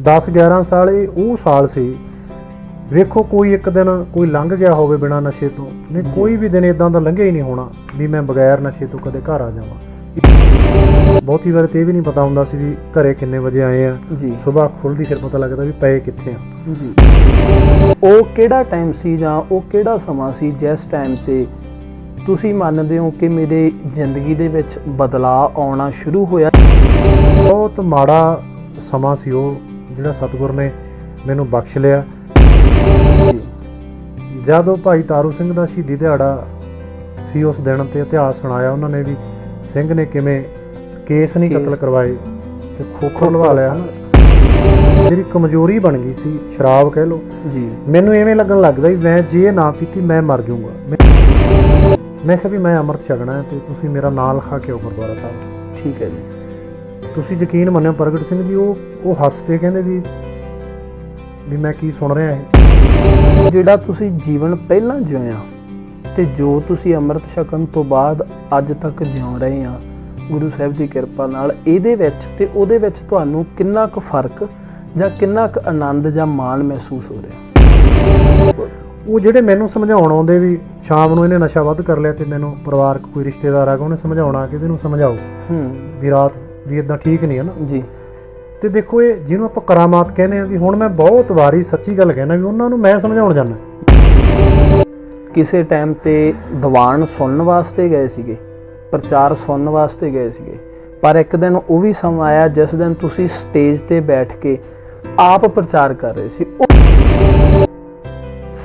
10-11 ਸਾਲ ਇਹ ਉਹ ਸਾਲ ਸੀ। ਵੇਖੋ ਕੋਈ ਇੱਕ ਦਿਨ ਕੋਈ ਲੰਘ ਗਿਆ ਹੋਵੇ ਬਿਨਾਂ ਨਸ਼ੇ ਤੋਂ, ਨਹੀਂ ਕੋਈ ਵੀ ਦਿਨ ਇਦਾਂ ਦਾ ਲੰਘਿਆ ਹੀ ਨਹੀਂ ਹੋਣਾ ਵੀ ਮੈਂ ਬਗੈਰ ਨਸ਼ੇ ਤੋਂ ਕਦੇ ਘਰ ਆ ਜਾਵਾਂ। ਬਹੁਤੀ ਵਾਰ ਤੇ ਇਹ ਵੀ ਨਹੀਂ ਪਤਾ ਹੁੰਦਾ ਸੀ ਵੀ ਘਰੇ ਕਿੰਨੇ ਵਜੇ ਆਏ ਆ ਜੀ। ਸੁਬਾਹ ਖੁੱਲ੍ਹਦੀ ਫਿਰ ਪਤਾ ਲੱਗਦਾ ਵੀ ਪਏ ਕਿੱਥੇ ਆ ਜੀ। ਉਹ ਕਿਹੜਾ ਟਾਈਮ ਸੀ ਜਾਂ ਉਹ ਕਿਹੜਾ ਸਮਾਂ ਸੀ ਜਿਸ ਟਾਈਮ ਤੇ ਤੁਸੀਂ ਮੰਨਦੇ ਹੋ ਕਿ ਮੇਰੇ ਜ਼ਿੰਦਗੀ ਦੇ ਵਿੱਚ ਬਦਲਾਅ ਆਉਣਾ ਸ਼ੁਰੂ ਹੋਇਆ? ਬਹੁਤ ਮਾੜਾ ਸਮਾਂ ਸੀ ਉਹ, ਜਿਹੜਾ ਸਤਿਗੁਰ ਨੇ ਮੈਨੂੰ ਬਖਸ਼ ਲਿਆ। ਜਦੋਂ ਭਾਈ ਤਾਰੂ ਸਿੰਘ ਦਾ ਸ਼ਹੀਦੀ ਦਿਹਾੜਾ ਸੀ, ਉਸ ਦਿਨ ਤੇ ਇਤਿਹਾਸ ਸੁਣਾਇਆ ਉਹਨਾਂ ਨੇ ਵੀ ਸਿੰਘ ਨੇ ਕਿਵੇਂ ਕੇਸ ਨਹੀਂ ਕਤਲ ਕਰਵਾਏ ਤੇ ਖੋਖੋ ਲਵਾ ਲਿਆ। ਮੇਰੀ ਕਮਜ਼ੋਰੀ ਬਣ ਗਈ ਸੀ, ਸ਼ਰਾਬ ਕਹਿ ਲਓ ਜੀ। ਮੈਨੂੰ ਐਵੇਂ ਲੱਗਣ ਲੱਗਦਾ ਵੀ ਮੈਂ ਜੇ ਨਾ ਪੀਤੀ ਮੈਂ ਮਰ ਜਾਊਂਗਾ। ਮੈਂ ਕਿਹਾ ਵੀ ਮੈਂ ਅੰਮ੍ਰਿਤ ਛਕਣਾ ਤੇ ਤੁਸੀਂ ਮੇਰਾ ਨਾਂ ਲਿਖਾ ਕੇ ਆਓ ਗੁਰਦੁਆਰਾ ਸਾਹਿਬ। ਠੀਕ ਹੈ ਜੀ। ਤੁਸੀਂ ਯਕੀਨ ਮੰਨਿਓ ਪ੍ਰਗਟ ਸਿੰਘ ਜੀ, ਉਹ ਹੱਸ ਪਏ, ਕਹਿੰਦੇ ਵੀ ਮੈਂ ਕੀ ਸੁਣ ਰਿਹਾ ਇਹ। ਜਿਹੜਾ ਤੁਸੀਂ ਜੀਵਨ ਪਹਿਲਾਂ ਜਿਉਇਆ ਤੇ ਜੋ ਤੁਸੀਂ ਅੰਮ੍ਰਿਤ ਛਕਣ ਤੋਂ ਬਾਅਦ ਅੱਜ ਤੱਕ ਜਿਉ ਰਹੇ ਆ ਗੁਰੂ ਸਾਹਿਬ ਦੀ ਕਿਰਪਾ ਨਾਲ, ਇਹਦੇ ਵਿੱਚ ਤੇ ਉਹਦੇ ਵਿੱਚ ਤੁਹਾਨੂੰ ਕਿੰਨਾ ਕੁ ਫਰਕ ਜਾਂ ਕਿੰਨਾ ਕੁ ਆਨੰਦ ਜਾਂ ਮਾਣ ਮਹਿਸੂਸ ਹੋ ਰਿਹਾ? ਉਹ ਜਿਹੜੇ ਮੈਨੂੰ ਸਮਝਾਉਣ ਆਉਂਦੇ ਵੀ ਸ਼ਾਮ ਨੂੰ ਇਹਨੇ ਨਸ਼ਾ ਵੱਧ ਕਰ ਲਿਆ ਤੇ ਮੈਨੂੰ ਪਰਿਵਾਰਕ ਕੋਈ ਰਿਸ਼ਤੇਦਾਰ ਆ ਗਿਆ ਉਹਨੇ ਸਮਝਾਉਣਾ ਕਿ ਇਹਨੂੰ ਸਮਝਾਓ ਵੀ ਰਾਤ ਵੀ ਇਦਾਂ ਠੀਕ ਨਹੀਂ ਹੈ ਨਾ ਜੀ। ਤੇ ਦੇਖੋ ਇਹ ਜਿਹਨੂੰ ਆਪਾਂ ਕਰਾਮਾਤ ਕਹਿੰਦੇ ਆ, ਵੀ ਹੁਣ ਮੈਂ ਬਹੁਤ ਵਾਰੀ ਸੱਚੀ ਗੱਲ ਕਹਿਣਾ ਵੀ ਉਹਨਾਂ ਨੂੰ ਮੈਂ ਸਮਝਾਉਣ ਜਾਂਦਾ। ਕਿਸੇ ਟਾਈਮ ਤੇ ਦੀਵਾਨ ਸੁਣਨ ਵਾਸਤੇ ਗਏ ਸੀਗੇ, ਪ੍ਰਚਾਰ ਸੁਣਨ ਵਾਸਤੇ ਗਏ ਸੀਗੇ, ਪਰ ਇੱਕ ਦਿਨ ਉਹ ਵੀ ਸਮਾਂ ਆਇਆ ਜਿਸ ਦਿਨ ਤੁਸੀਂ ਸਟੇਜ ਤੇ ਬੈਠ ਕੇ ਆਪ ਪ੍ਰਚਾਰ ਕਰ ਰਹੇ ਸੀ।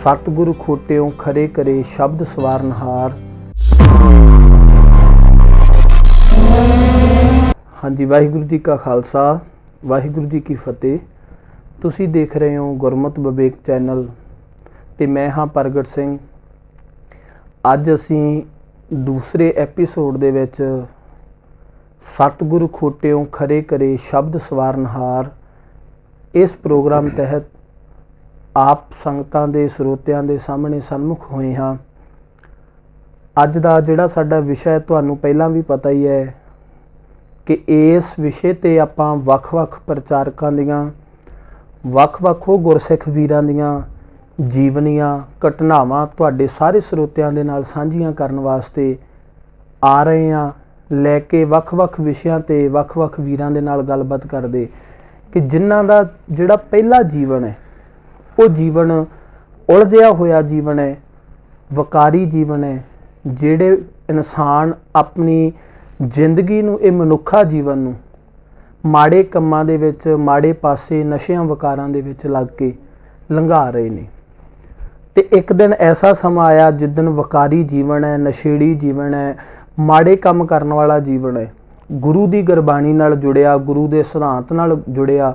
ਸਤਿਗੁਰੂ ਖੋਟਿਓ ਖਰੇ ਕਰੇ ਸ਼ਬਦ ਸਵਾਰਨਹਾਰ। ਹਾਂਜੀ, ਵਾਹਿਗੁਰੂ ਜੀ ਕਾ ਖਾਲਸਾ, ਵਾਹਿਗੁਰੂ ਜੀ ਕੀ ਫਤਿਹ। ਤੁਸੀਂ ਦੇਖ ਰਹੇ ਹੋ ਗੁਰਮਤ ਵਿਵੇਕ ਚੈਨਲ ਤੇ ਮੈਂ ਹਾਂ ਪ੍ਰਗਟ ਸਿੰਘ। ਅੱਜ ਅਸੀਂ ਦੂਸਰੇ ਐਪੀਸੋਡ ਦੇ ਵਿੱਚ ਸਤਿਗੁਰੂ ਖੋਟਿਓ ਖਰੇ ਕਰੇ ਸ਼ਬਦ ਸਵਾਰਨਹਾਰ ਇਸ ਪ੍ਰੋਗਰਾਮ ਤਹਿਤ ਆਪ ਸੰਗਤਾਂ ਦੇ ਸਰੋਤਿਆਂ ਦੇ ਸਾਹਮਣੇ ਸਨਮੁਖ ਹੋਏ ਹਾਂ। ਅੱਜ ਦਾ ਜਿਹੜਾ ਸਾਡਾ ਵਿਸ਼ਾ ਤੁਹਾਨੂੰ ਪਹਿਲਾਂ ਵੀ ਪਤਾ ਹੀ ਹੈ ਕਿ ਇਸ ਵਿਸ਼ੇ ਤੇ ਆਪਾਂ ਵੱਖ-ਵੱਖ ਪ੍ਰਚਾਰਕਾਂ ਦੀਆਂ, ਵੱਖ-ਵੱਖ ਗੁਰਸਿੱਖ ਵੀਰਾਂ ਦੀਆਂ ਜੀਵਨੀਆਂ ਘਟਨਾਵਾਂ ਤੁਹਾਡੇ ਸਾਰੇ ਸਰੋਤਿਆਂ ਦੇ ਨਾਲ ਸਾਂਝੀਆਂ ਕਰਨ ਵਾਸਤੇ ਆ ਰਹੇ ਹਾਂ, ਲੈ ਕੇ ਵੱਖ-ਵੱਖ ਵਿਸ਼ਿਆਂ ਤੇ ਵੱਖ-ਵੱਖ ਵੀਰਾਂ ਦੇ ਨਾਲ ਗੱਲਬਾਤ ਕਰਦੇ ਕਿ ਜਿਨ੍ਹਾਂ ਦਾ ਜਿਹੜਾ ਪਹਿਲਾ ਜੀਵਨ ਹੈ ਉਹ ਜੀਵਨ ਉਲਝਿਆ ਹੋਇਆ ਜੀਵਨ ਹੈ, ਵਕਾਰੀ ਜੀਵਨ ਹੈ। ਜਿਹੜੇ ਇਨਸਾਨ ਆਪਣੀ ਜ਼ਿੰਦਗੀ ਨੂੰ, ਇਹ ਮਨੁੱਖਾ ਜੀਵਨ ਨੂੰ ਮਾੜੇ ਕੰਮਾਂ ਦੇ ਵਿੱਚ, ਮਾੜੇ ਪਾਸੇ, ਨਸ਼ਿਆਂ ਵਕਾਰਾਂ ਦੇ ਵਿੱਚ ਲੱਗ ਕੇ ਲੰਘਾ ਰਹੇ ਨੇ। ਤੇ ਇੱਕ ਦਿਨ ਐਸਾ ਸਮਾਂ ਆਇਆ ਜਿੱਦਣ ਵਕਾਰੀ ਜੀਵਨ ਹੈ, ਨਸ਼ੇੜੀ ਜੀਵਨ ਹੈ, ਮਾੜੇ ਕੰਮ ਕਰਨ ਵਾਲਾ ਜੀਵਨ ਹੈ, ਗੁਰੂ ਦੀ ਗੁਰਬਾਣੀ ਨਾਲ ਜੁੜਿਆ, ਗੁਰੂ ਦੇ ਸਿਧਾਂਤ ਨਾਲ ਜੁੜਿਆ,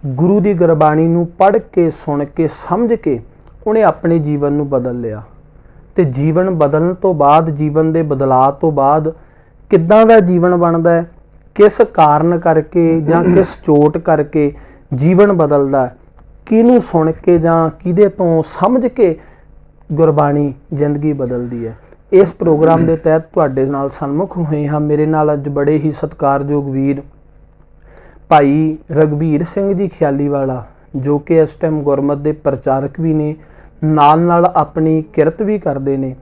ਗੁਰੂ ਦੀ ਗੁਰਬਾਣੀ ਨੂੰ ਪੜ੍ਹ ਕੇ, ਸੁਣ ਕੇ, ਸਮਝ ਕੇ ਉਹਨੇ ਆਪਣੇ ਜੀਵਨ ਨੂੰ ਬਦਲ ਲਿਆ। ਤੇ ਜੀਵਨ ਬਦਲਣ ਤੋਂ ਬਾਅਦ, ਜੀਵਨ ਦੇ ਬਦਲਾਅ ਤੋਂ ਬਾਅਦ ਕਿੱਦਾਂ ਦਾ ਜੀਵਨ ਬਣਦਾ ਹੈ, ਕਿਸ ਕਾਰਨ ਕਰਕੇ ਜਾਂ ਕਿਸ ਚੋਟ ਕਰਕੇ ਜੀਵਨ ਬਦਲਦਾ, ਕਿਹਨੂੰ ਸੁਣ ਕੇ ਜਾਂ ਕਿਹਦੇ ਤੋਂ ਸਮਝ ਕੇ ਗੁਰਬਾਣੀ ਜ਼ਿੰਦਗੀ ਬਦਲਦੀ ਹੈ। ਇਸ ਪ੍ਰੋਗਰਾਮ ਦੇ ਤਹਿਤ ਤੁਹਾਡੇ ਨਾਲ ਸਨਮੁਖ ਹੋਏ ਹਾਂ। ਮੇਰੇ ਨਾਲ ਅੱਜ ਬੜੇ ਹੀ ਸਤਿਕਾਰਯੋਗ ਵੀਰ ਭਾਈ ਰਘਬੀਰ ਸਿੰਘ ਜੀ ਖਿਆਲੀਵਾਲਾ, ਜੋ ਕਿ ਇਸ ਟਾਈਮ ਗੁਰਮਤ ਦੇ ਪ੍ਰਚਾਰਕ ਵੀ ਨੇ, ਨਾਲ ਆਪਣੀ ਕਿਰਤ ਵੀ ਕਰਦੇ ਨੇ।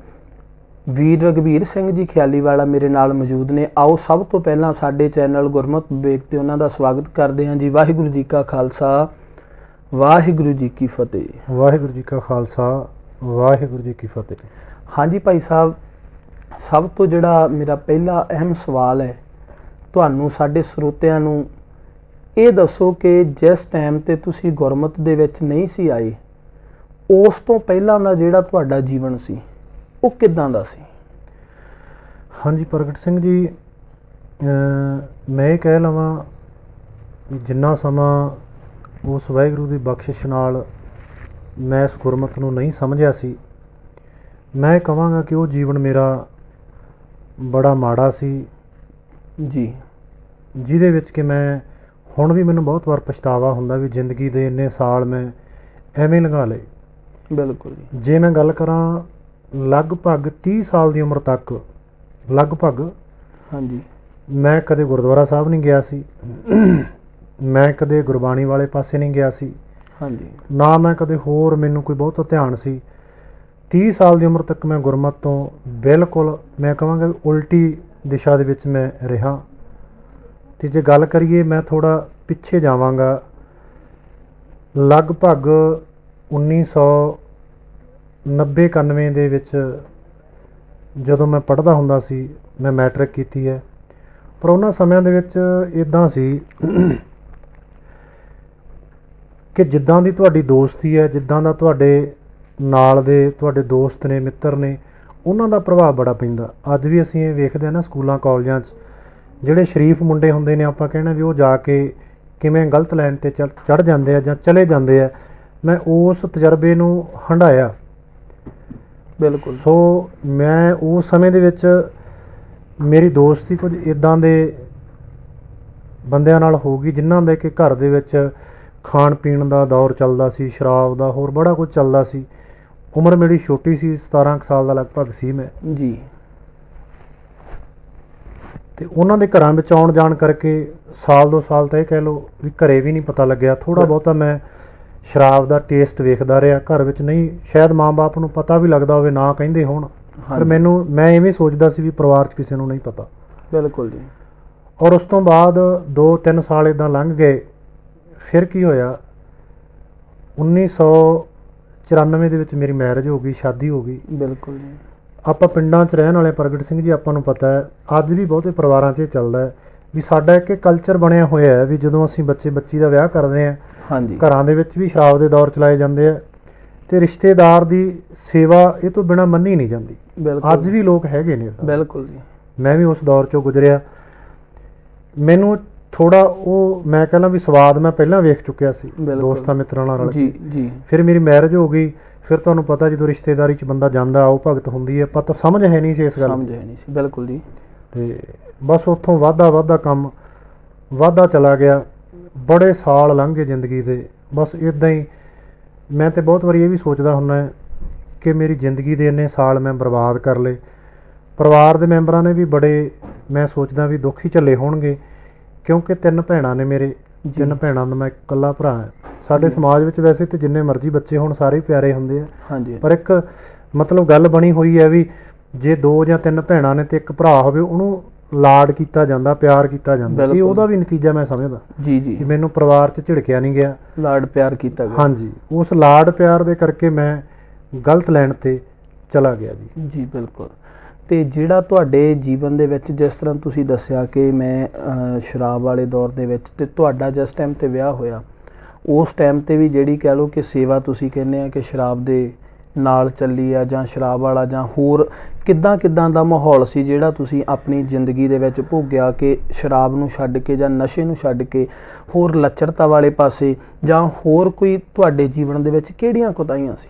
ਵੀਰ ਰਘਬੀਰ ਸਿੰਘ ਜੀ ਖਿਆਲੀਵਾਲਾ ਮੇਰੇ ਨਾਲ ਮੌਜੂਦ ਨੇ। ਆਓ ਸਭ ਤੋਂ ਪਹਿਲਾਂ ਸਾਡੇ ਚੈਨਲ ਗੁਰਮਤ ਵਿਵੇਕ ਤੇ ਉਹਨਾਂ ਦਾ ਸਵਾਗਤ ਕਰਦੇ ਹਾਂ ਜੀ। ਵਾਹਿਗੁਰੂ ਜੀ ਕਾ ਖਾਲਸਾ, ਵਾਹਿਗੁਰੂ ਜੀ ਕੀ ਫਤਿਹ। ਵਾਹਿਗੁਰੂ ਜੀ ਕਾ ਖਾਲਸਾ, ਵਾਹਿਗੁਰੂ ਜੀ ਕੀ ਫਤਿਹ। ਹਾਂਜੀ ਭਾਈ ਸਾਹਿਬ, ਸਭ ਤੋਂ ਜਿਹੜਾ ਮੇਰਾ ਪਹਿਲਾ ਅਹਿਮ ਸਵਾਲ ਹੈ, ਤੁਹਾਨੂੰ ਸਾਡੇ ਸਰੋਤਿਆਂ ਨੂੰ ਇਹ ਦੱਸੋ ਕਿ ਜਿਸ ਟਾਈਮ ਤੇ ਤੁਸੀਂ ਗੁਰਮਤ ਦੇ ਵਿੱਚ ਨਹੀਂ ਸੀ ਆਏ, ਉਸ ਤੋਂ ਪਹਿਲਾਂ ਦਾ ਜਿਹੜਾ ਤੁਹਾਡਾ ਜੀਵਨ ਸੀ ਉਹ ਕਿੱਦਾਂ ਦਾ ਸੀ? ਹਾਂਜੀ ਪ੍ਰਗਟ ਸਿੰਘ ਜੀ, ਮੈਂ ਇਹ ਕਹਿ ਲਵਾਂ ਜਿੰਨਾ ਸਮਾਂ ਉਸ ਵਾਹਿਗੁਰੂ ਦੀ ਬਖਸ਼ਿਸ਼ ਨਾਲ ਮੈਂ ਇਸ ਗੁਰਮਤ ਨੂੰ ਨਹੀਂ ਸਮਝਿਆ ਸੀ, ਮੈਂ ਕਹਾਂਗਾ ਕਿ ਉਹ ਜੀਵਨ ਮੇਰਾ ਬੜਾ ਮਾੜਾ ਸੀ ਜੀ, ਜਿਹਦੇ ਵਿੱਚ ਕਿ ਮੈਂ ਹੁਣ ਵੀ ਮੈਨੂੰ ਬਹੁਤ ਵਾਰ ਪਛਤਾਵਾ ਹੁੰਦਾ ਵੀ ਜ਼ਿੰਦਗੀ ਦੇ ਇੰਨੇ ਸਾਲ ਮੈਂ ਐਵੇਂ ਲੰਘਾ ਲਏ। ਬਿਲਕੁਲ ਜੀ। ਜੇ ਮੈਂ ਗੱਲ ਕਰਾਂ ਲਗਭਗ 30 ਸਾਲ ਦੀ ਉਮਰ ਤੱਕ ਲਗਭਗ, ਹਾਂਜੀ, ਮੈਂ ਕਦੇ ਗੁਰਦੁਆਰਾ ਸਾਹਿਬ ਨਹੀਂ ਗਿਆ ਸੀ, ਮੈਂ ਕਦੇ ਗੁਰਬਾਣੀ ਵਾਲੇ ਪਾਸੇ ਨਹੀਂ ਗਿਆ ਸੀ, ਹਾਂਜੀ ਨਾ ਮੈਂ ਕਦੇ ਹੋਰ ਮੈਨੂੰ ਕੋਈ ਬਹੁਤਾ ਧਿਆਨ ਸੀ। 30 ਸਾਲ ਦੀ ਉਮਰ ਤੱਕ ਮੈਂ ਗੁਰਮਤ ਤੋਂ ਬਿਲਕੁਲ ਮੈਂ ਕਹਾਂਗਾ ਉਲਟੀ ਦਿਸ਼ਾ ਦੇ ਵਿੱਚ ਮੈਂ ਰਿਹਾ। ਤੇ ਜੇ ਗੱਲ ਕਰੀਏ, ਮੈਂ ਥੋੜਾ ਪਿੱਛੇ ਜਾਵਾਂਗਾ, ਲਗਭਗ 1990-91 ਦੇ ਵਿੱਚ ਜਦੋਂ ਮੈਂ ਪੜ੍ਹਦਾ ਹੁੰਦਾ ਸੀ, ਮੈਂ ਮੈਟ੍ਰਿਕ ਕੀਤੀ ਹੈ। ਪਰ ਉਹਨਾਂ ਸਮਿਆਂ ਦੇ ਵਿੱਚ ਇੱਦਾਂ ਸੀ ਕਿ ਜਿੱਦਾਂ ਦੀ ਤੁਹਾਡੀ ਦੋਸਤੀ ਹੈ, ਜਿੱਦਾਂ ਦਾ ਤੁਹਾਡੇ ਨਾਲ ਦੇ ਤੁਹਾਡੇ ਦੋਸਤ ਨੇ, ਮਿੱਤਰ ਨੇ, ਉਹਨਾਂ ਦਾ ਪ੍ਰਭਾਵ ਬੜਾ ਪੈਂਦਾ। ਅੱਜ ਵੀ ਅਸੀਂ ਇਹ ਵੇਖਦੇ ਹਾਂ ਨਾ ਸਕੂਲਾਂ ਕਾਲਜਾਂ 'ਚ, ਜਿਹੜੇ ਸ਼ਰੀਫ ਮੁੰਡੇ ਹੁੰਦੇ ਨੇ, ਆਪਾਂ ਕਹਿਣਾ ਵੀ ਉਹ ਜਾ ਕੇ ਕਿਵੇਂ ਗਲਤ ਲਾਈਨ 'ਤੇ ਚੜ੍ਹ ਜਾਂਦੇ ਆ ਜਾਂ ਚਲੇ ਜਾਂਦੇ ਆ। ਮੈਂ ਉਸ ਤਜਰਬੇ ਨੂੰ ਹੰਢਾਇਆ। ਬਿਲਕੁਲ। ਸੋ ਮੈਂ ਉਸ ਸਮੇਂ ਦੇ ਵਿੱਚ ਮੇਰੀ ਦੋਸਤੀ ਕੁਝ ਇੱਦਾਂ ਦੇ ਬੰਦਿਆਂ ਨਾਲ ਹੋ ਗਈ ਜਿਨ੍ਹਾਂ ਦੇ ਕਿ ਘਰ ਦੇ ਵਿੱਚ ਖਾਣ ਪੀਣ ਦਾ ਦੌਰ ਚੱਲਦਾ ਸੀ, ਸ਼ਰਾਬ ਦਾ, ਹੋਰ ਬੜਾ ਕੁਝ ਚੱਲਦਾ ਸੀ। ਉਮਰ ਮੇਰੀ ਛੋਟੀ ਸੀ, 17 ਸਾਲ ਦਾ ਲਗਭਗ ਸੀ ਮੈਂ ਜੀ। ਤੇ ਉਹਨਾਂ ਦੇ ਘਰਾਂ ਵਿੱਚ ਆਉਣ ਜਾਣ ਕਰਕੇ ਸਾਲ 2 ਸਾਲ ਤਾਂ ਇਹ ਕਹਿ ਲਓ ਵੀ ਘਰੇ ਵੀ ਨਹੀਂ ਪਤਾ ਲੱਗਿਆ। ਥੋੜਾ ਬਹੁਤਾ ਮੈਂ ਸ਼ਰਾਬ ਦਾ ਟੇਸਟ ਵੇਖਦਾ ਰਿਹਾ ਘਰ ਵਿੱਚ, ਨਹੀਂ ਸ਼ਾਇਦ ਮਾਂ-ਬਾਪ ਨੂੰ ਪਤਾ ਵੀ ਲੱਗਦਾ ਹੋਵੇ, ਨਾ ਕਹਿੰਦੇ ਹੋਣ, ਪਰ ਮੈਂ ਐਵੇਂ ਸੋਚਦਾ ਸੀ ਵੀ ਪਰਿਵਾਰ 'ਚ ਕਿਸੇ ਨੂੰ ਨਹੀਂ ਪਤਾ। ਬਿਲਕੁਲ ਜੀ। ਔਰ ਉਸ ਤੋਂ ਬਾਅਦ 2-3 ਸਾਲ ਇੱਦਾਂ ਲੰਘ ਗਏ। ਫਿਰ ਕੀ ਹੋਇਆ, 1994 ਦੇ ਵਿੱਚ ਮੇਰੀ ਮੈਰਿਜ ਹੋ ਗਈ, ਸ਼ਾਦੀ ਹੋ ਗਈ। ਬਿਲਕੁਲ ਜੀ। ਆਪਾਂ ਪਿੰਡਾਂ 'ਚ ਰਹਿਣ ਵਾਲੇ ਪ੍ਰਗਟ ਸਿੰਘ ਜੀ, ਆਪਾਂ ਨੂੰ ਪਤਾ ਹੈ, ਅੱਜ ਵੀ ਬਹੁਤੇ ਪਰਿਵਾਰਾਂ 'ਚ ਇਹ ਚੱਲਦਾ ਹੈ ਵੀ ਸਾਡਾ ਇੱਕ ਕਲਚਰ ਬਣਿਆ ਹੋਇਆ ਹੈ ਵੀ ਜਦੋਂ ਅਸੀਂ ਬੱਚੀ ਦਾ ਵਿਆਹ ਕਰਦੇ ਹਾਂ, ਹਾਂਜੀ, ਘਰਾਂ ਦੇ ਵਿੱਚ ਵੀ ਸ਼ਰਾਬ ਦੇ ਦੌਰ ਚਲਾਏ ਜਾਂਦੇ ਆ ਤੇ ਰਿਸ਼ਤੇਦਾਰ ਦੀ ਸੇਵਾ ਇਹ ਤੋਂ ਬਿਨਾਂ ਮੰਨੀ ਨਹੀਂ ਜਾਂਦੀ। ਅੱਜ ਵੀ ਲੋਕ ਹੈਗੇ ਨੇ। ਬਿਲਕੁਲ ਜੀ। ਮੈਂ ਵੀ ਉਸ ਦੌਰ 'ਚੋਂ ਗੁਜ਼ਰਿਆ। ਮੈਨੂੰ ਥੋੜਾ ਉਹ ਮੈਂ ਕਹਿੰਦਾ ਵੀ ਸਵਾਦ ਮੈਂ ਪਹਿਲਾਂ ਵੇਖ ਚੁੱਕਿਆ ਸੀ ਦੋਸਤਾਂ ਮਿੱਤਰਾਂ ਨਾਲ ਰਲ ਕੇ। ਜੀ। ਫਿਰ ਮੇਰੀ ਮੈਰਿਜ ਹੋ ਗਈ। ਫਿਰ ਤੁਹਾਨੂੰ ਪਤਾ ਜਦੋਂ ਰਿਸ਼ਤੇਦਾਰੀ 'ਚ ਬੰਦਾ ਜਾਂਦਾ, ਆਓ ਭਗਤ ਹੁੰਦੀ ਹੈ, ਪਤਾ ਸਮਝ ਹੈ ਨਹੀਂ ਸੀ ਇਸ ਗੱਲ, ਸਮਝ ਹੈ ਨਹੀਂ ਸੀ। ਬਿਲਕੁਲ ਜੀ। ਤੇ ਬਸ ਉੱਥੋਂ ਵਾਧਾ ਕੰਮ ਵਾਧਾ ਚਲਾ ਗਿਆ। ਬੜੇ ਸਾਲ ਲੰਘ ਗਏ ਜ਼ਿੰਦਗੀ ਦੇ। ਬਸ ਇੱਦਾਂ ਹੀ ਮੈਂ ਤੇ ਬਹੁਤ ਵਾਰੀ ਇਹ ਵੀ ਸੋਚਦਾ ਹੁੰਦਾ ਕਿ ਮੇਰੀ ਜ਼ਿੰਦਗੀ ਦੇ ਇੰਨੇ ਸਾਲ ਮੈਂ ਬਰਬਾਦ ਕਰ ਲਏ। ਪਰਿਵਾਰ ਦੇ ਮੈਂਬਰਾਂ ਨੇ ਵੀ ਬੜੇ, ਮੈਂ ਸੋਚਦਾ ਵੀ ਦੁੱਖ ਹੀ ਝੱਲੇ ਹੋਣਗੇ, ਕਿਉਂਕਿ 3 ਭੈਣਾਂ ਨੇ ਮੇਰੇ। 3 ਭੈਣਾਂ ਦਾ ਮੈਂ ਇਕੱਲਾ ਭਰਾ ਹਾਂ। ਸਾਡੇ ਸਮਾਜ ਵਿੱਚ ਵੈਸੇ ਤੇ ਜਿੰਨੇ ਮਰਜ਼ੀ ਬੱਚੇ ਹੋਣ ਸਾਰੇ ਪਿਆਰੇ ਹੁੰਦੇ ਆ, ਹਾਂਜੀ, ਪਰ ਇੱਕ ਮਤਲਬ ਗੱਲ ਬਣੀ ਹੋਈ ਹੈ ਵੀ ਜੇ 2 ਜਾਂ 3 ਭੈਣਾਂ ਨੇ ਤੇ ਇੱਕ ਭਰਾ ਹੋਵੇ, ਉਹਨੂੰ ਲਾਡ ਕੀਤਾ ਜਾਂਦਾ, ਪਿਆਰ ਕੀਤਾ ਜਾਂਦਾ। ਇਹ ਉਹਦਾ ਵੀ ਨਤੀਜਾ ਮੈਂ ਸਮਝਦਾ ਜੀ। ਮੈਨੂੰ ਪਰਿਵਾਰ 'ਚ ਝਿੜਕਿਆ ਨਹੀਂ ਗਿਆ, ਲਾਡ ਪਿਆਰ ਕੀਤਾ ਗਿਆ। ਹਾਂਜੀ, ਉਸ ਲਾਡ ਪਿਆਰ ਦੇ ਕਰਕੇ ਮੈਂ ਗਲਤ ਲਾਈਨ ਤੇ ਚਲਾ ਗਿਆ ਜੀ। ਬਿਲਕੁਲ। ਤੇ ਜਿਹੜਾ ਤੁਹਾਡੇ ਜੀਵਨ ਦੇ ਵਿੱਚ, ਜਿਸ ਤਰ੍ਹਾਂ ਤੁਸੀਂ ਦੱਸਿਆ ਕਿ ਮੈਂ ਸ਼ਰਾਬ ਵਾਲੇ ਦੌਰ ਦੇ ਵਿੱਚ, ਤੇ ਤੁਹਾਡਾ ਜਿਸ ਟਾਈਮ ਤੇ ਵਿਆਹ ਹੋਇਆ ਉਸ ਟਾਈਮ ਤੇ ਵੀ ਜਿਹੜੀ ਕਹਿ ਲਓ ਕਿ ਸੇਵਾ ਤੁਸੀਂ ਕਹਿੰਦੇ ਆ ਕਿ ਸ਼ਰਾਬ ਦੇ ਨਾਲ ਚੱਲੀ ਆ, ਜਾਂ ਸ਼ਰਾਬ ਵਾਲਾ, ਜਾਂ ਹੋਰ ਕਿੱਦਾਂ ਦਾ ਮਾਹੌਲ ਸੀ ਜਿਹੜਾ ਤੁਸੀਂ ਆਪਣੀ ਜ਼ਿੰਦਗੀ ਦੇ ਵਿੱਚ ਭੋਗਿਆ ਕਿ ਸ਼ਰਾਬ ਨੂੰ ਛੱਡ ਕੇ ਜਾਂ ਨਸ਼ੇ ਨੂੰ ਛੱਡ ਕੇ ਹੋਰ ਲੱਚਰਤਾ ਵਾਲੇ ਪਾਸੇ, ਜਾਂ ਹੋਰ ਕੋਈ ਤੁਹਾਡੇ ਜੀਵਨ ਦੇ ਵਿੱਚ ਕਿਹੜੀਆਂ ਕੁਤਾਹੀਆਂ ਸੀ?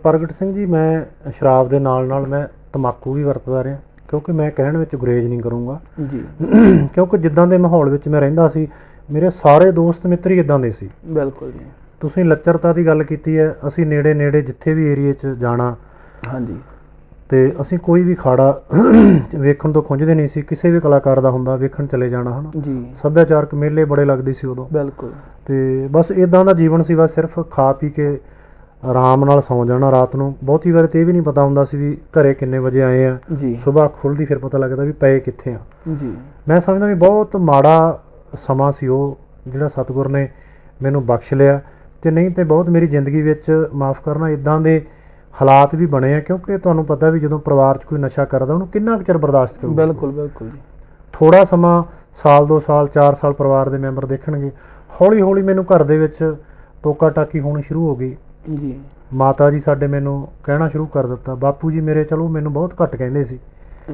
ਪ੍ਰਗਟ ਸਿੰਘ ਜੀ, ਮੈਂ ਸ਼ਰਾਬ ਦੇ ਨਾਲ ਮੈਂ ਤੰਬਾਕੂ ਵੀ ਵਰਤਦਾ ਰਿਹਾ, ਕਿਉਂਕਿ ਮੈਂ ਕਹਿਣ ਵਿੱਚ ਗੁਰੇਜ਼ ਨਹੀਂ ਕਰੂੰਗਾ ਜੀ। ਕਿਉਂਕਿ ਜਿੱਦਾਂ ਦੇ ਮਾਹੌਲ ਵਿੱਚ ਮੈਂ ਰਹਿੰਦਾ ਸੀ, ਮੇਰੇ ਸਾਰੇ ਦੋਸਤ ਮਿੱਤਰ ਹੀ ਇੱਦਾਂ ਦੇ ਸੀ। ਬਿਲਕੁਲ ਜੀ। ਤੁਸੀਂ ਲੱਚਰਤਾ ਦੀ ਗੱਲ ਕੀਤੀ ਹੈ, ਅਸੀਂ ਨੇੜੇ ਜਿੱਥੇ ਵੀ ਏਰੀਏ 'ਚ ਜਾਣਾ, ਹਾਂਜੀ, ਤੇ ਅਸੀਂ ਕੋਈ ਵੀ ਖਾੜਾ ਵੇਖਣ ਤੋਂ ਖੁੰਝਦੇ ਨਹੀਂ ਸੀ। ਕਿਸੇ ਵੀ ਕਲਾਕਾਰ ਦਾ ਹੁੰਦਾ, ਵੇਖਣ ਚਲੇ ਜਾਣਾ, ਹੈ ਨਾ ਜੀ। ਸੱਭਿਆਚਾਰਕ ਮੇਲੇ ਬੜੇ ਲੱਗਦੇ ਸੀ ਉਦੋਂ। ਬਿਲਕੁਲ। ਤੇ ਬਸ ਇੱਦਾਂ ਦਾ ਜੀਵਨ ਸੀ, ਬਸ ਸਿਰਫ ਖਾ ਪੀ ਕੇ ਆਰਾਮ ਨਾਲ ਸੌਂ ਜਾਣਾ ਰਾਤ ਨੂੰ। ਬਹੁਤੀ ਵਾਰ ਤੇ ਇਹ ਵੀ ਨਹੀਂ ਪਤਾ ਹੁੰਦਾ ਸੀ ਵੀ ਘਰੇ ਕਿੰਨੇ ਵਜੇ ਆਏ ਆ ਜੀ। ਸੁਬਾਹ ਖੁੱਲ੍ਹਦੀ ਫਿਰ ਪਤਾ ਲੱਗਦਾ ਵੀ ਪਏ ਕਿੱਥੇ ਆ ਜੀ। ਮੈਂ ਸਮਝਦਾ ਵੀ ਬਹੁਤ ਮਾੜਾ ਸਮਾਂ ਸੀ ਉਹ, ਜਿਹੜਾ ਸਤਿਗੁਰ ਨੇ ਮੈਨੂੰ ਬਖਸ਼ ਲਿਆ। ਤੇ ਨਹੀਂ ਤੇ ਬਹੁਤ ਮੇਰੀ ਜ਼ਿੰਦਗੀ ਵਿੱਚ, ਮਾਫ਼ ਕਰਨਾ, ਇੱਦਾਂ ਦੇ ਹਾਲਾਤ ਵੀ ਬਣੇ ਆ, ਕਿਉਂਕਿ ਤੁਹਾਨੂੰ ਪਤਾ ਵੀ ਜਦੋਂ ਪਰਿਵਾਰ 'ਚ ਕੋਈ ਨਸ਼ਾ ਕਰਦਾ ਉਹਨੂੰ ਕਿੰਨਾ ਕੁ ਚਿਰ ਬਰਦਾਸ਼ਤ ਕਰੂਗਾ। ਬਿਲਕੁਲ ਜੀ। ਥੋੜਾ ਸਮਾਂ, ਸਾਲ 2 ਸਾਲ 4 ਸਾਲ ਪਰਿਵਾਰ ਦੇ ਮੈਂਬਰ ਦੇਖਣਗੇ। ਹੌਲੀ ਮੈਨੂੰ ਘਰ ਦੇ ਵਿੱਚ ਟੋਕਾ ਟਾਕੀ ਹੋਣੀ ਸ਼ੁਰੂ ਹੋ ਗਈ ਜੀ। ਮਾਤਾ ਜੀ ਸਾਡੇ ਮੈਨੂੰ ਕਹਿਣਾ ਸ਼ੁਰੂ ਕਰ ਦਿੱਤਾ। ਬਾਪੂ ਜੀ ਮੇਰੇ ਚਲੋ ਮੈਨੂੰ ਬਹੁਤ ਘੱਟ ਕਹਿੰਦੇ ਸੀ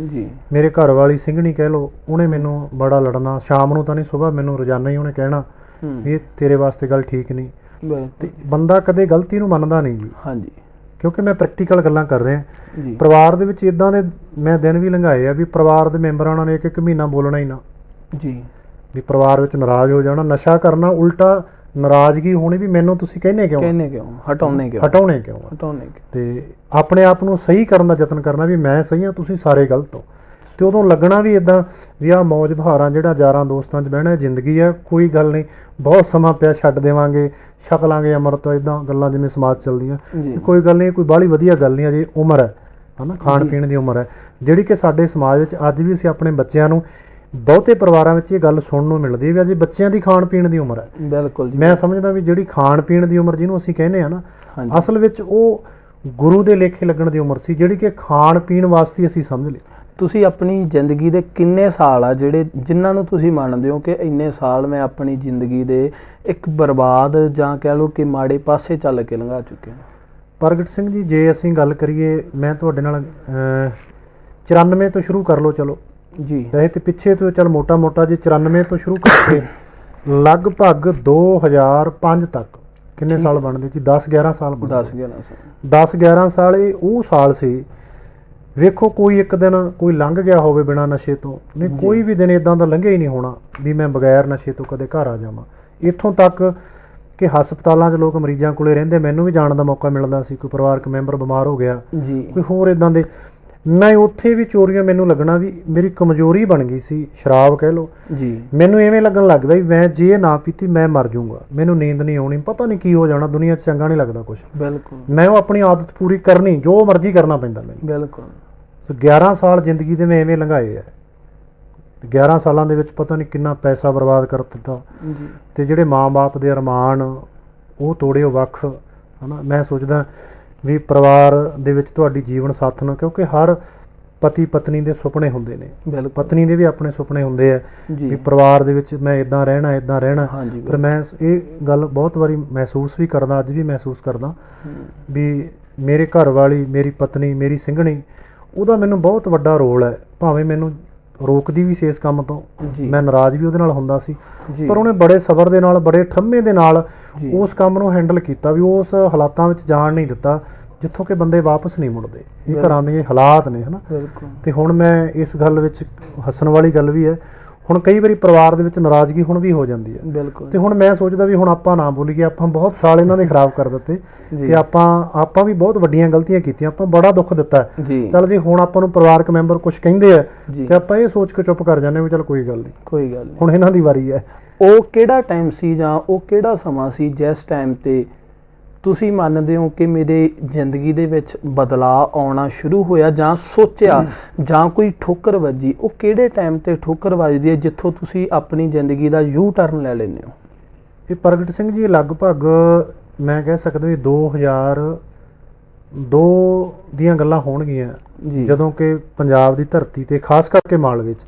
ਜੀ। ਮੇਰੇ ਘਰ ਵਾਲੀ ਸਿੰਘਣੀ ਕਹਿ ਲਓ, ਉਹਨੇ ਮੈਨੂੰ ਬੜਾ ਲੜਨਾ। ਸ਼ਾਮ ਨੂੰ ਤਾਂ ਨਹੀਂ, ਸੁਬਾਹ ਮੈਨੂੰ ਰੋਜ਼ਾਨਾ ਹੀ ਉਹਨੇ ਕਹਿਣਾ ਇਹ ਤੇਰੇ ਵਾਸਤੇ ਗੱਲ ਠੀਕ ਨਹੀਂ। ਤੇ ਬੰਦਾ ਕਦੇ ਗਲਤੀ ਨੂੰ ਮੰਨਦਾ ਨਹੀਂ ਜੀ। ਹਾਂਜੀ, ਕਿਉਂਕਿ ਮੈਂ ਪ੍ਰੈਕਟੀਕਲ ਗੱਲਾਂ ਕਰ ਰਿਹਾ ਜੀ। ਪਰਿਵਾਰ ਦੇ ਵਿੱਚ ਇੱਦਾਂ ਦੇ ਮੈਂ ਦਿਨ ਵੀ ਲੰਘਾਏ ਆ ਵੀ ਪਰਿਵਾਰ ਦੇ ਮੈਂਬਰਾਂ ਨਾਲ 1 ਮਹੀਨਾ ਬੋਲਣਾ ਹੀ ਨਾ ਜੀ। ਵੀ ਪਰਿਵਾਰ ਵਿੱਚ ਨਾਰਾਜ਼ ਹੋ ਜਾਣਾ, ਨਸ਼ਾ ਕਰਨਾ, ਉਲਟਾ ਨਾਰਾਜ਼ਗੀ ਹੋਣੀ ਵੀ ਮੈਨੂੰ ਤੁਸੀਂ ਕਹਿੰਦੇ ਕਿਉਂ, ਹਟਾਉਣੇ ਕਿਉਂ। ਤੇ ਆਪਣੇ ਆਪ ਨੂੰ ਸਹੀ ਕਰਨ ਦਾ ਯਤਨ ਕਰਨਾ ਵੀ ਮੈਂ ਸਹੀ ਹਾਂ, ਤੁਸੀਂ ਸਾਰੇ ਗਲਤ ਹੋ। ਤੇ ਉਦੋਂ ਲੱਗਣਾ ਵੀ ਇਦਾਂ ਵੀ ਆਹ ਮੌਜ ਬਹਾਰਾਂ ਜਿਹੜਾ ਯਾਰਾਂ ਦੋਸਤਾਂ 'ਚ ਬਹਿਣਾ ਜ਼ਿੰਦਗੀ ਹੈ, ਕੋਈ ਗੱਲ ਨਹੀਂ, ਬਹੁਤ ਸਮਾਂ ਪਿਆ, ਛੱਡ ਦੇਵਾਂਗੇ, ਛਕ ਲਾਂਗੇ ਅੰਮ੍ਰਿਤ, ਇਦਾਂ ਗੱਲਾਂ ਜਿਵੇਂ ਸਮਾਜ ਚੱਲਦੀਆਂ, ਕੋਈ ਗੱਲ ਨਹੀਂ, ਕੋਈ ਬਾਹਲੀ ਵਧੀਆ ਗੱਲ ਨਹੀਂ, ਅਜੇ ਉਮਰ ਹੈ ਹਨਾ, ਖਾਣ ਪੀਣ ਦੀ ਉਮਰ ਹੈ, ਜਿਹੜੀ ਕਿ ਸਾਡੇ ਸਮਾਜ ਵਿੱਚ ਅੱਜ ਵੀ ਅਸੀਂ ਆਪਣੇ ਬੱਚਿਆਂ ਨੂੰ, ਬਹੁਤੇ ਪਰਿਵਾਰਾਂ ਵਿੱਚ ਇਹ ਗੱਲ ਸੁਣਨ ਨੂੰ ਮਿਲਦੀ ਹੈ ਵੀ ਅਜੇ ਬੱਚਿਆਂ ਦੀ ਖਾਣ ਪੀਣ ਦੀ ਉਮਰ ਹੈ। ਬਿਲਕੁਲ ਜੀ। ਮੈਂ ਸਮਝਦਾ ਵੀ ਜਿਹੜੀ ਖਾਣ ਪੀਣ ਦੀ ਉਮਰ ਜਿਹਨੂੰ ਅਸੀਂ ਕਹਿੰਦੇ ਆ ਨਾ, ਅਸਲ ਵਿੱਚ ਉਹ ਗੁਰੂ ਦੇ ਲੇਖੇ ਲੱਗਣ ਦੀ ਉਮਰ ਸੀ, ਜਿਹੜੀ ਕਿ ਖਾਣ ਪੀਣ ਵਾਸਤੇ ਅਸੀਂ ਸਮਝ ਲਈ। ਤੁਸੀਂ ਆਪਣੀ ਜ਼ਿੰਦਗੀ ਦੇ ਕਿੰਨੇ ਸਾਲ ਆ ਜਿਹੜੇ ਜਿਨ੍ਹਾਂ ਨੂੰ ਤੁਸੀਂ ਮੰਨਦੇ ਹੋ ਕਿ ਇੰਨੇ ਸਾਲ ਮੈਂ ਆਪਣੀ ਜ਼ਿੰਦਗੀ ਦੇ ਇੱਕ ਬਰਬਾਦ ਜਾਂ ਕਹਿ ਲਓ ਕਿ ਮਾੜੇ ਪਾਸੇ ਚੱਲ ਕੇ ਲੰਘਾ ਚੁੱਕੇ ਹਾਂ? ਪ੍ਰਗਟ ਸਿੰਘ ਜੀ, ਜੇ ਅਸੀਂ ਗੱਲ ਕਰੀਏ, ਮੈਂ ਤੁਹਾਡੇ ਨਾਲ 94 ਤੋਂ ਸ਼ੁਰੂ ਕਰ ਲਓ, ਚਲੋ ਜੀ, ਵੈਸੇ ਤੇ ਪਿੱਛੇ ਤੋਂ ਚੱਲ ਮੋਟਾ ਜੇ 94 ਤੋਂ ਸ਼ੁਰੂ ਕਰਕੇ ਲਗਭਗ 2005 ਤੱਕ ਕਿੰਨੇ ਸਾਲ ਬਣਦੇ ਸੀ? 10-11 ਸਾਲ ਬਣਦੇ। 10-11 ਸਾਲ ਇਹ ਉਹ ਸਾਲ ਸੀ, ਵੇਖੋ ਕੋਈ ਇੱਕ ਦਿਨ ਕੋਈ ਲੰਘ ਗਿਆ ਹੋਵੇ ਬਿਨਾਂ ਨਸ਼ੇ ਤੋਂ, ਨਹੀਂ ਕੋਈ ਵੀ ਦਿਨ ਇਦਾਂ ਦਾ ਲੰਘਿਆ ਹੀ ਨਹੀਂ ਹੋਣਾ ਵੀ ਮੈਂ ਬਗੈਰ ਨਸ਼ੇ ਤੋਂ ਕਦੇ ਘਰ ਆ ਜਾਵਾਂ। ਇੱਥੋਂ ਤੱਕ ਕਿ ਹਸਪਤਾਲਾਂ 'ਚ ਲੋਕ ਮਰੀਜ਼ਾਂ ਕੋਲੇ ਰਹਿੰਦੇ, ਮੈਨੂੰ ਵੀ ਜਾਣ ਦਾ ਮੌਕਾ ਮਿਲਦਾ ਸੀ, ਕੋਈ ਪਰਿਵਾਰਕ ਮੈਂਬਰ ਬਿਮਾਰ ਹੋ ਗਿਆ ਜੀ, ਕੋਈ ਹੋਰ ਇਦਾਂ ਦੇ, ਮੈਂ ਉੱਥੇ ਵੀ ਚੋਰੀਆਂ, ਮੈਨੂੰ ਲੱਗਣਾ ਵੀ ਮੇਰੀ ਕਮਜ਼ੋਰੀ ਬਣ ਗਈ ਸੀ, ਸ਼ਰਾਬ ਕਹਿ ਲਓ ਜੀ, ਮੈਨੂੰ ਐਵੇਂ ਲੱਗਣ ਲੱਗ ਪਿਆ ਵੀ ਮੈਂ ਜੇ ਨਾ ਪੀਤੀ ਮੈਂ ਮਰ ਜਾਊਂਗਾ, ਮੈਨੂੰ ਨੀਂਦ ਨਹੀਂ ਆਉਣੀ, ਪਤਾ ਨਹੀਂ ਕੀ ਹੋ ਜਾਣਾ, ਦੁਨੀਆ 'ਚ ਚੰਗਾ ਨਹੀਂ ਲੱਗਦਾ ਕੁਝ। ਬਿਲਕੁਲ। ਮੈਂ ਉਹ ਆਪਣੀ ਆਦਤ ਪੂਰੀ ਕਰਨੀ, ਜੋ ਮਰਜ਼ੀ ਕਰਨਾ ਪੈਂਦਾ ਮੈਨੂੰ। ਬਿਲਕੁਲ। ਸੋ 11 ਸਾਲ ਜ਼ਿੰਦਗੀ ਦੇ ਮੈਂ ਐਵੇਂ ਲੰਘਾਏ ਆ। 11 ਸਾਲਾਂ ਦੇ ਵਿੱਚ ਪਤਾ ਨਹੀਂ ਕਿੰਨਾ ਪੈਸਾ ਬਰਬਾਦ ਕਰ ਦਿੱਤਾ, ਤੇ ਜਿਹੜੇ ਮਾਂ-ਬਾਪ ਦੇ ਅਰਮਾਨ ਉਹ ਤੋੜੇ, ਉਹ ਵੱਖ ਹਨਾ। ਮੈਂ ਸੋਚਦਾ ਵੀ ਪਰਿਵਾਰ ਦੇ ਵਿੱਚ ਤੁਹਾਡੀ ਜੀਵਨ ਸਾਥਣ, ਕਿਉਂਕਿ ਹਰ ਪਤੀ ਪਤਨੀ ਦੇ ਸੁਪਨੇ ਹੁੰਦੇ ਨੇ, ਪਤਨੀ ਦੇ ਵੀ ਆਪਣੇ ਸੁਪਨੇ ਹੁੰਦੇ ਆ ਵੀ ਪਰਿਵਾਰ ਦੇ ਵਿੱਚ ਮੈਂ ਇਦਾਂ ਰਹਿਣਾ। ਪਰ ਮੈਂ ਇਹ ਗੱਲ ਬਹੁਤ ਵਾਰੀ ਮਹਿਸੂਸ ਵੀ ਕਰਦਾ, ਅੱਜ ਵੀ ਮਹਿਸੂਸ ਕਰਦਾ ਵੀ ਮੇਰੇ ਘਰ ਵਾਲੀ, ਮੇਰੀ ਪਤਨੀ, ਮੇਰੀ ਸਿੰਘਣੀ, ਉਹਦਾ ਮੈਨੂੰ ਬਹੁਤ ਵੱਡਾ ਰੋਲ ਹੈ। ਭਾਵੇਂ ਮੈਨੂੰ ਰੋਕਦੀ ਵੀ ਸੀ ਇਸ ਕੰਮ ਤੋਂ, ਮੈਂ ਨਾਰਾਜ਼ ਵੀ ਉਹਦੇ ਨਾਲ ਹੁੰਦਾ ਸੀ, ਪਰ ਉਹਨੇ ਬੜੇ ਸਬਰ ਦੇ ਨਾਲ, ਬੜੇ ਠੰਮੇ ਦੇ ਨਾਲ ਉਸ ਕੰਮ ਨੂੰ ਹੈਂਡਲ ਕੀਤਾ, ਵੀ ਉਸ ਹਾਲਾਤਾਂ ਵਿੱਚ ਜਾਣ ਨਹੀਂ ਦਿੱਤਾ ਜਿੱਥੋਂ ਕਿ ਬੰਦੇ ਵਾਪਸ ਨਹੀਂ ਮੁੜਦੇ। ਇਹ ਘਰਾਂ ਦੇ ਹਾਲਾਤ ਨੇ ਹਨਾ। ਤੇ ਹੁਣ ਮੈਂ ਇਸ ਗੱਲ ਵਿੱਚ ਹੱਸਣ ਵਾਲੀ ਗੱਲ ਵੀ ਹੈ, ਹੁਣ ਕਈ ਵਾਰੀ ਪਰਿਵਾਰ ਦੇ ਵਿੱਚ ਨਾਰਾਜ਼ਗੀ ਹੁਣ ਵੀ ਹੋ ਜਾਂਦੀ ਹੈ, ਤੇ ਹੁਣ ਮੈਂ ਸੋਚਦਾ ਵੀ ਹੁਣ ਆਪਾਂ ਨਾ ਬੋਲੀਏ, ਆਪਾਂ ਬਹੁਤ ਸਾਲ ਇਹਨਾਂ ਦੇ ਖਰਾਬ ਕਰ ਦਿੱਤੇ, ਤੇ ਆਪਾਂ ਵੀ ਬਹੁਤ ਵੱਡੀਆਂ ਗਲਤੀਆਂ ਕੀਤੀਆਂ, ਆਪਾਂ ਬੜਾ ਦੁੱਖ ਦਿੱਤਾ। ਚੱਲ ਜੀ, ਹੁਣ ਆਪਾਂ ਨੂੰ ਪਰਿਵਾਰਕ ਮੈਂਬਰ ਕੁਝ ਕਹਿੰਦੇ ਆ ਤੇ ਆਪਾਂ ਇਹ ਸੋਚ ਕੇ ਚੁੱਪ ਕਰ ਜਾਂਦੇ ਵੀ ਚੱਲ ਕੋਈ ਗੱਲ ਨਹੀਂ, ਹੁਣ ਇਹਨਾਂ ਦੀ ਵਾਰੀ ਹੈ। ਉਹ ਕਿਹੜਾ ਟਾਈਮ ਸੀ ਜਾਂ ਉਹ ਕਿਹੜਾ ਸਮਾਂ ਸੀ ਜਿਸ ਟਾਈਮ ਤੇ ਤੁਸੀਂ ਮੰਨਦੇ ਹੋ ਕਿ ਮੇਰੇ ਜ਼ਿੰਦਗੀ ਦੇ ਵਿੱਚ ਬਦਲਾਅ ਆਉਣਾ ਸ਼ੁਰੂ ਹੋਇਆ, ਜਾਂ ਸੋਚਿਆ, ਜਾਂ ਕੋਈ ਠੋਕਰ ਵੱਜੀ? ਉਹ ਕਿਹੜੇ ਟਾਈਮ ਤੇ ਠੋਕਰ ਵੱਜਦੀ ਹੈ ਜਿੱਥੋਂ ਤੁਸੀਂ ਆਪਣੀ ਜ਼ਿੰਦਗੀ ਦਾ ਯੂ ਟਰਨ ਲੈ ਲੈਂਦੇ ਹੋ? ਇਹ ਪ੍ਰਗਟ ਸਿੰਘ ਜੀ ਲਗਭਗ ਮੈਂ ਕਹਿ ਸਕਦਾ ਵੀ 2002 ਦੀਆਂ ਗੱਲਾਂ ਹੋਣਗੀਆਂ, ਜਦੋਂ ਕਿ ਪੰਜਾਬ ਦੀ ਧਰਤੀ ਤੇ ਖਾਸ ਕਰਕੇ ਮਾਲਵੇ ਵਿੱਚ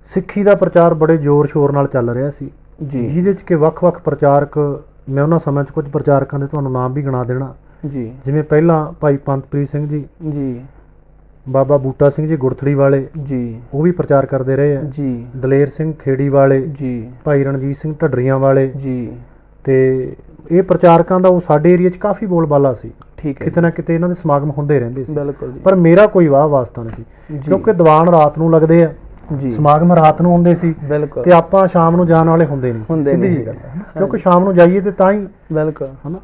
ਸਿੱਖੀ ਦਾ ਪ੍ਰਚਾਰ ਬੜੇ ਜ਼ੋਰ ਸ਼ੋਰ ਨਾਲ ਚੱਲ ਰਿਹਾ ਸੀ, ਜਿਹਦੇ 'ਚ ਕਿ ਵੱਖ-ਵੱਖ ਪ੍ਰਚਾਰਕ, ਮੈਂ ਉਹਨਾਂ ਸਮੇਂ 'ਚ ਕੁਝ ਪ੍ਰਚਾਰਕਾਂ ਦੇ ਤੁਹਾਨੂੰ ਨਾਮ ਵੀ ਗਿਣਾ ਦੇਣਾ, ਜਿਵੇਂ ਪਹਿਲਾਂ ਭਾਈ ਪੰਤਪ੍ਰੀਤ ਸਿੰਘ ਜੀ, ਬਾਬਾ ਬੂਟਾ ਸਿੰਘ ਜੀ ਗੁਰਥੜੀ ਵਾਲੇ, ਉਹ ਵੀ ਪ੍ਰਚਾਰ ਕਰਦੇ ਰਹੇ ਆ, ਦਲੇਰ ਸਿੰਘ ਖੇੜੀ ਵਾਲੇ, ਭਾਈ ਰਣਜੀਤ ਸਿੰਘ ਢੱਡਰੀਆਂ ਵਾਲੇ, ਤੇ ਇਹ ਪ੍ਰਚਾਰਕਾਂ ਦਾ ਉਹ ਸਾਡੇ ਏਰੀਆ 'ਚ ਕਾਫੀ ਬੋਲਬਾਲਾ ਸੀ, ਕਿਤੇ ਨਾ ਕਿਤੇ ਇਹਨਾਂ ਦੇ ਸਮਾਗਮ ਹੁੰਦੇ ਰਹਿੰਦੇ ਸੀ। ਪਰ ਮੇਰਾ ਕੋਈ ਵਾਹ ਵਾਸਤਾ ਨਹੀਂ ਸੀ, ਕਿਉਂਕਿ ਦੀਵਾਨ ਰਾਤ ਨੂੰ ਲੱਗਦੇ ਆ, ਸਮਾਗਮ ਰਾਤ ਨੂੰ ਹੁੰਦੇ ਸੀ, ਤੇ ਆਪਾਂ ਸ਼ਾਮ ਨੂੰ ਜਾਣ ਵਾਲੇ ਹੁੰਦੇ ਨਹੀਂ, ਸਿੱਧੀ ਜੀ ਗੱਲ ਹੈ, ਕਿਉਂਕਿ ਸ਼ਾਮ ਨੂੰ ਜਾਈਏ ਤੇ ਤਾਂ ਹੀ ਹਨਾ।